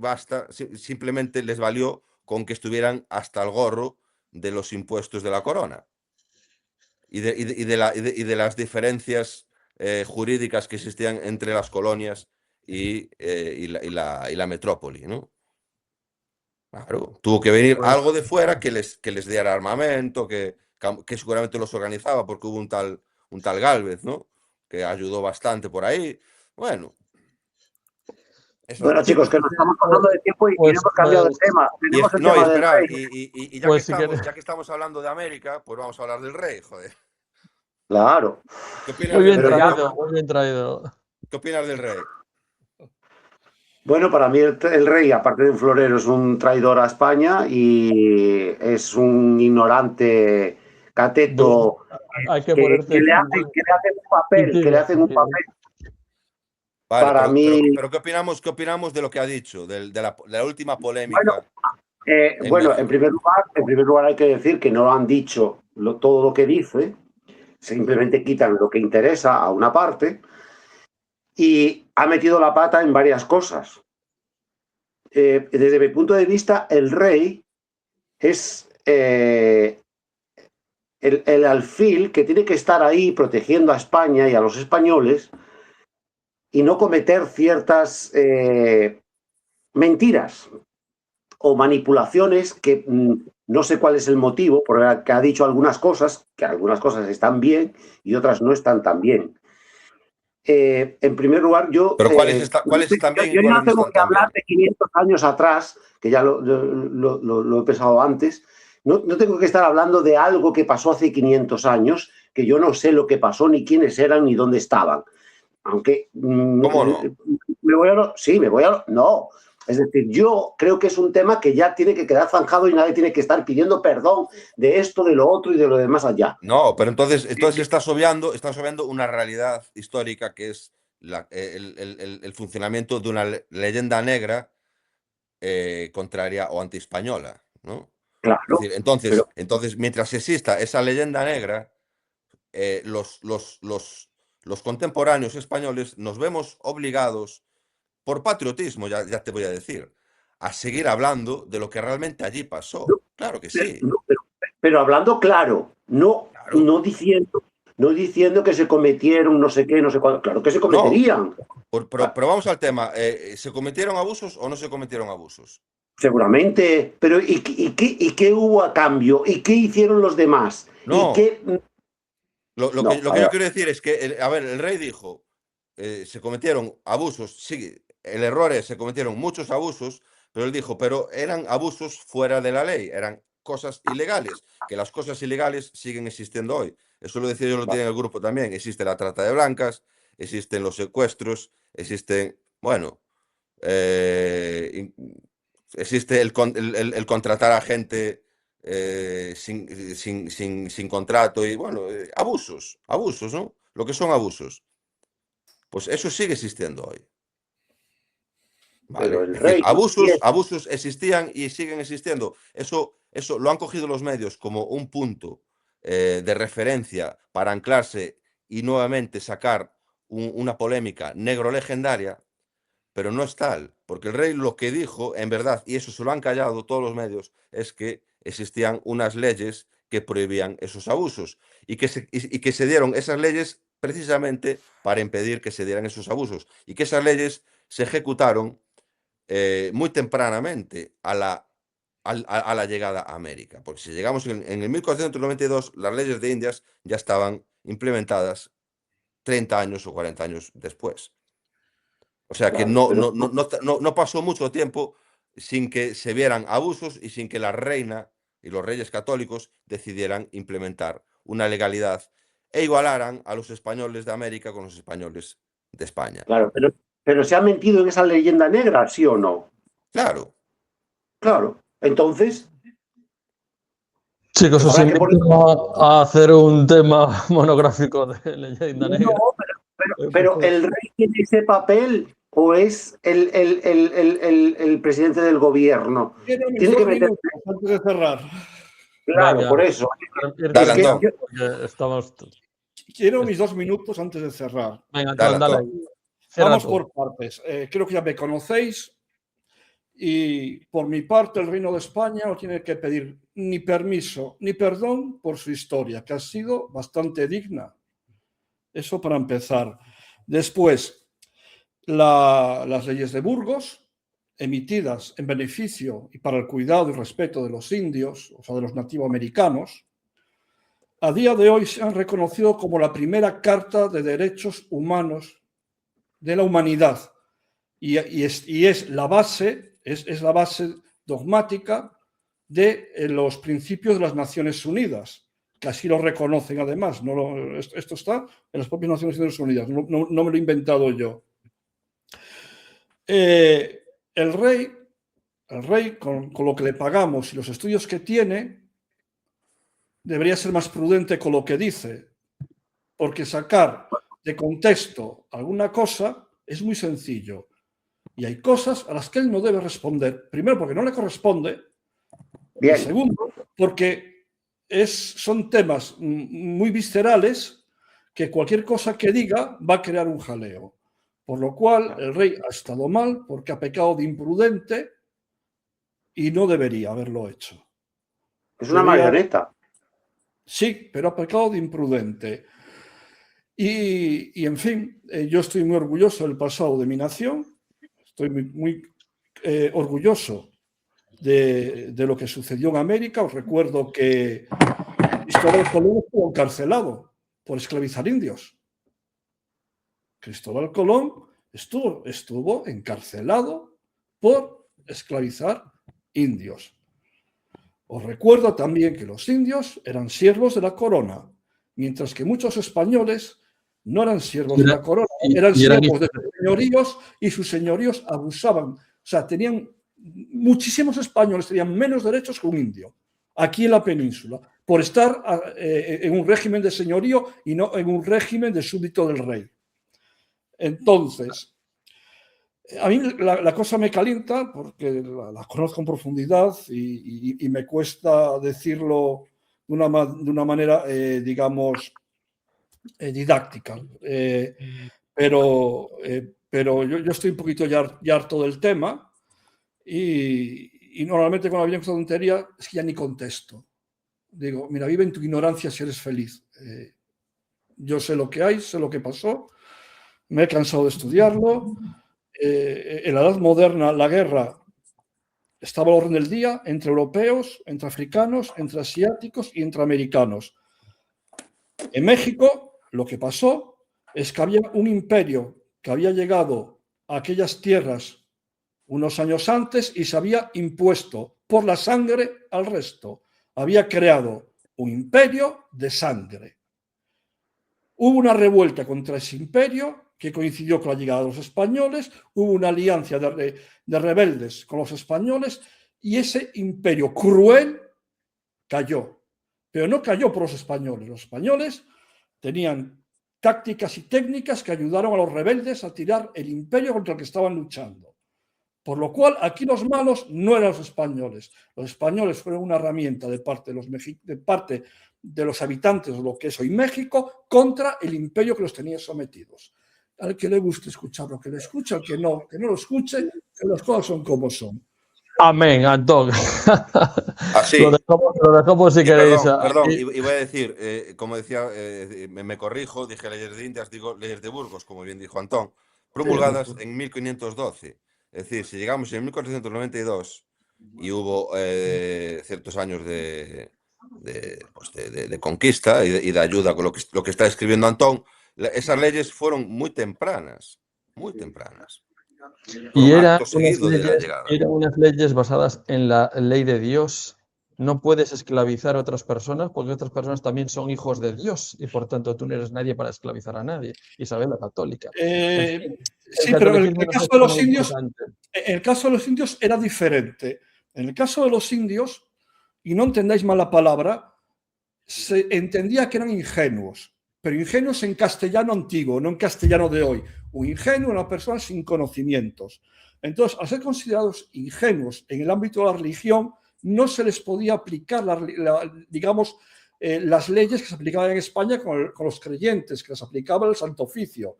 les valió con que estuvieran hasta el gorro de los impuestos de la corona y de las diferencias jurídicas que existían entre las colonias y la metrópoli, ¿no? Claro, tuvo que venir Pues, algo de fuera que les diera armamento, que seguramente los organizaba, porque hubo un tal Gálvez, ¿no? Que ayudó bastante por ahí. Bueno, eso es Bueno, así. chicos, que nos estamos pasando de tiempo y pues, hemos cambiado de tema. Tenemos el No, y tema del esperar, rey. y pues si quieres. ya que estamos hablando de América, pues vamos a hablar del rey, joder. Claro. ¿Qué opinas Muy del bien Pero rey? ya, traído, muy bien traído. ¿Qué opinas del rey? bueno, para mí el rey, aparte de un florero, es un traidor a España y es un ignorante cateto Hay que ponerte que le hacen un papel, que le hacen un papel. Vale, Para mí, pero ¿qué opinamos de lo que ha dicho, de la última bueno, polémica en bueno, México? en primer lugar hay que decir que no han dicho todo lo que dice, simplemente quitan lo que interesa a una parte y ha metido la pata en varias cosas. Desde mi punto de vista, el rey es el alfil que tiene que estar ahí protegiendo a España y a los españoles y no cometer ciertas mentiras o manipulaciones que no sé cuál es el motivo, porque ha dicho algunas cosas, que algunas cosas están bien y otras no están tan bien. En primer lugar, Pero ¿cuáles están bien y yo ya cuáles no no tengo están que tan hablar bien? de 500 años atrás, que ya lo he pensado antes. No tengo que estar hablando de algo que pasó hace 500 años, que yo no sé lo que pasó, ni quiénes eran, ni dónde estaban. Aunque ¿Cómo no? me voy a... No, es decir, yo creo que es un tema que ya tiene que quedar zanjado y nadie tiene que estar pidiendo perdón de esto, de lo otro y de lo demás allá. No, pero entonces estás obviando una realidad histórica que es el funcionamiento de una leyenda negra contraria o antiespañola, ¿no? Es Claro, decir, pero entonces, mientras exista esa leyenda negra, los contemporáneos españoles nos vemos obligados, por patriotismo, ya te voy a decir, a seguir hablando de lo que realmente allí no, pasó. Claro que pero, sí, no, pero hablando claro, claro. no diciendo que se cometieron no sé qué, no sé cuándo. Claro que se No, cometerían, pero vamos al tema. ¿Se cometieron abusos o no se cometieron abusos? seguramente. Pero ¿y qué hubo a cambio? ¿Y qué hicieron los demás? ¿Y No, qué? No, lo a que yo ver, quiero decir es que, a ver, el rey dijo, se cometieron abusos, sí, el error es, se cometieron muchos abusos, pero él dijo, pero eran abusos fuera de la ley, eran cosas ilegales, que las cosas ilegales siguen existiendo hoy. Eso lo decía yo, lo tiene en el grupo también. Existe la trata de blancas, existen los secuestros, existen, bueno, eh, existe el contratar a gente sin contrato y, bueno, abusos, ¿no? Lo que son abusos. Pues eso sigue existiendo hoy, pero ¿vale? el Es decir, rey no quiere. abusos existían y siguen existiendo. Eso lo han cogido los medios como un punto de referencia para anclarse y nuevamente sacar una polémica negro legendaria, pero no es tal, porque el rey lo que dijo, en verdad, y eso se lo han callado todos los medios, es que existían unas leyes que prohibían esos abusos y que se dieron esas leyes precisamente para impedir que se dieran esos abusos y que esas leyes se ejecutaron muy tempranamente a la llegada a América, porque si llegamos en el 1492, las leyes de Indias ya estaban implementadas 30 años o 40 años después. O sea que Claro, pero no pasó mucho tiempo sin que se vieran abusos y sin que la reina y los reyes católicos decidieran implementar una legalidad e igualaran a los españoles de América con los españoles de España. claro, pero se ha mentido en esa leyenda negra, ¿sí o no? Claro, Claro. Entonces, Chicos, pues os habrá que invito poner. a hacer un tema monográfico de leyenda No, negra. pero ¿el rey tiene ese papel o es el presidente del gobierno? Quiero mis Tiene que dos meter. minutos antes de cerrar. Claro, Venga, por eso. ir dale, Es que terminando, Antón, porque estamos... Quiero mis 2 minutos antes de cerrar. Venga, dale, Antón, dale Antón. ahí. Cierra Vamos todo. por partes. Creo que ya me conocéis y por mi parte el Reino de España no tiene que pedir ni permiso ni perdón por su historia, que ha sido bastante digna. Eso para empezar. Después, las leyes de Burgos, emitidas en beneficio y para el cuidado y respeto de los indios, o sea, de los nativoamericanos, a día de hoy se han reconocido como la primera Carta de Derechos Humanos de la humanidad y es la base, es la base dogmática de los principios de las Naciones Unidas, que así lo reconocen además. Esto está en las propias Naciones Unidas, no me lo he inventado yo. El rey con lo que le pagamos y los estudios que tiene, debería ser más prudente con lo que dice, porque sacar de contexto alguna cosa es muy sencillo. Y hay cosas a las que él no debe responder. Primero, porque no le corresponde. Y bien, segundo, porque son temas muy viscerales que cualquier cosa que diga va a crear un jaleo. Por lo cual, el rey ha estado mal porque ha pecado de imprudente y no debería haberlo hecho. es una Debería, marioneta. sí, pero ha pecado de imprudente. Y en fin, yo estoy muy orgulloso del pasado de mi nación. Estoy muy orgulloso de lo que sucedió en América. Os recuerdo que Cristóbal Colón estuvo encarcelado por esclavizar indios. Cristóbal Colón estuvo encarcelado por esclavizar indios. Os recuerdo también que los indios eran siervos de la corona, mientras que muchos españoles no eran siervos de la corona, eran siervos de sus señoríos, y sus señoríos abusaban. O sea, muchísimos españoles tenían menos derechos que un indio aquí en la península, por estar en un régimen de señorío y no en un régimen de súbdito del rey. Entonces, a mí la cosa me calienta porque la conozco en profundidad y me cuesta decirlo de una manera, digamos, didáctica. Pero yo estoy un poquito ya harto del tema y normalmente cuando viene con tontería es que ya ni contesto. Digo, mira, vive en tu ignorancia si eres feliz. Yo sé lo que hay, sé lo que pasó, me he cansado de estudiarlo. En la edad moderna, la guerra estaba al orden del día entre europeos, entre africanos, entre asiáticos y entre americanos. En México, lo que pasó es que había un imperio que había llegado a aquellas tierras unos años antes y se había impuesto por la sangre al resto. Había creado un imperio de sangre. Hubo una revuelta contra ese imperio que coincidió con la llegada de los españoles, hubo una alianza de rebeldes con los españoles y ese imperio cruel cayó. Pero no cayó por los españoles. Los españoles tenían tácticas y técnicas que ayudaron a los rebeldes a tirar el imperio contra el que estaban luchando. Por lo cual, aquí los malos no eran los españoles. Los españoles fueron una herramienta de parte de los habitantes de lo que es hoy México contra el imperio que los tenía sometidos. Al que le guste escuchar lo que le escuche, al que no lo escuche, que las cosas son como son. Amén, Antón. Así. Lo dejamos si queréis. Perdón, iba a decir, como decía, me corrijo, dije leyes de Indias, digo leyes de Burgos, como bien dijo Antón, promulgadas en 1512. Es decir, si llegamos en 1492 y hubo ciertos años de conquista y de ayuda con lo que está escribiendo Antón, esas leyes fueron muy tempranas. Y eran unas leyes basadas en la ley de Dios. No puedes esclavizar a otras personas porque otras personas también son hijos de Dios y por tanto tú no eres nadie para esclavizar a nadie. Isabel la Católica. Sí, pero en el caso de los indios era diferente. En el caso de los indios, y no entendáis mal la palabra, se entendía que eran ingenuos, pero ingenuos en castellano antiguo, no en castellano de hoy. Un ingenuo, una persona sin conocimientos. Entonces, al ser considerados ingenuos en el ámbito de la religión, no se les podía aplicar, las leyes que se aplicaban en España con los creyentes, que les aplicaba el Santo Oficio.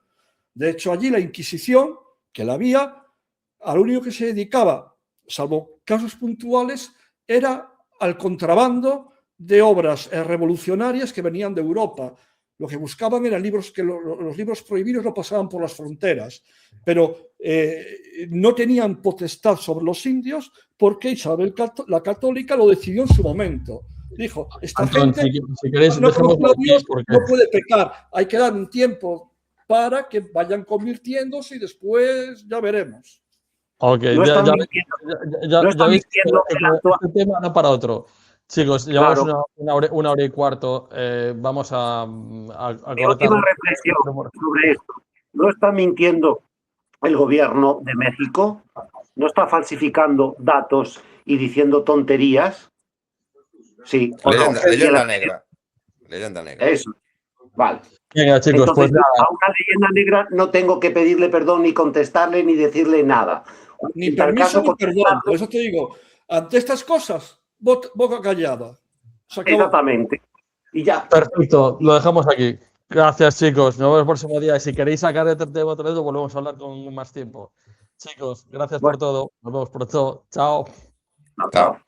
De hecho, allí la Inquisición, que la había, a lo único que se dedicaba, salvo casos puntuales, era al contrabando de obras revolucionarias que venían de Europa. Lo que buscaban eran libros que los libros prohibidos no pasaban por las fronteras, pero no tenían potestad sobre los indios porque Isabel la Católica lo decidió en su momento. Dijo, esta gente si queréis, no puede pecar, hay que dar un tiempo para que vayan convirtiéndose y después ya veremos. Ok, No ya veis que este tema da para otro. Chicos, llevamos una hora y cuarto. Vamos a cortar. Última reflexión sobre esto. ¿No está mintiendo el gobierno de México? ¿No está falsificando datos y diciendo tonterías? Sí. Leyenda negra. Leyenda negra. Eso. Vale. Venga, chicos, entonces, pues nada. A una leyenda negra no tengo que pedirle perdón ni contestarle ni decirle nada. Ni permiso ni perdón. Por eso te digo, ante estas cosas, boca callada. Exactamente. Y ya. Perfecto, lo dejamos aquí. Gracias, chicos. Nos vemos el próximo día. Y si queréis sacar este tema otra vez, lo volvemos a hablar con más tiempo. Chicos, gracias por todo. Nos vemos pronto. Chao. Chao.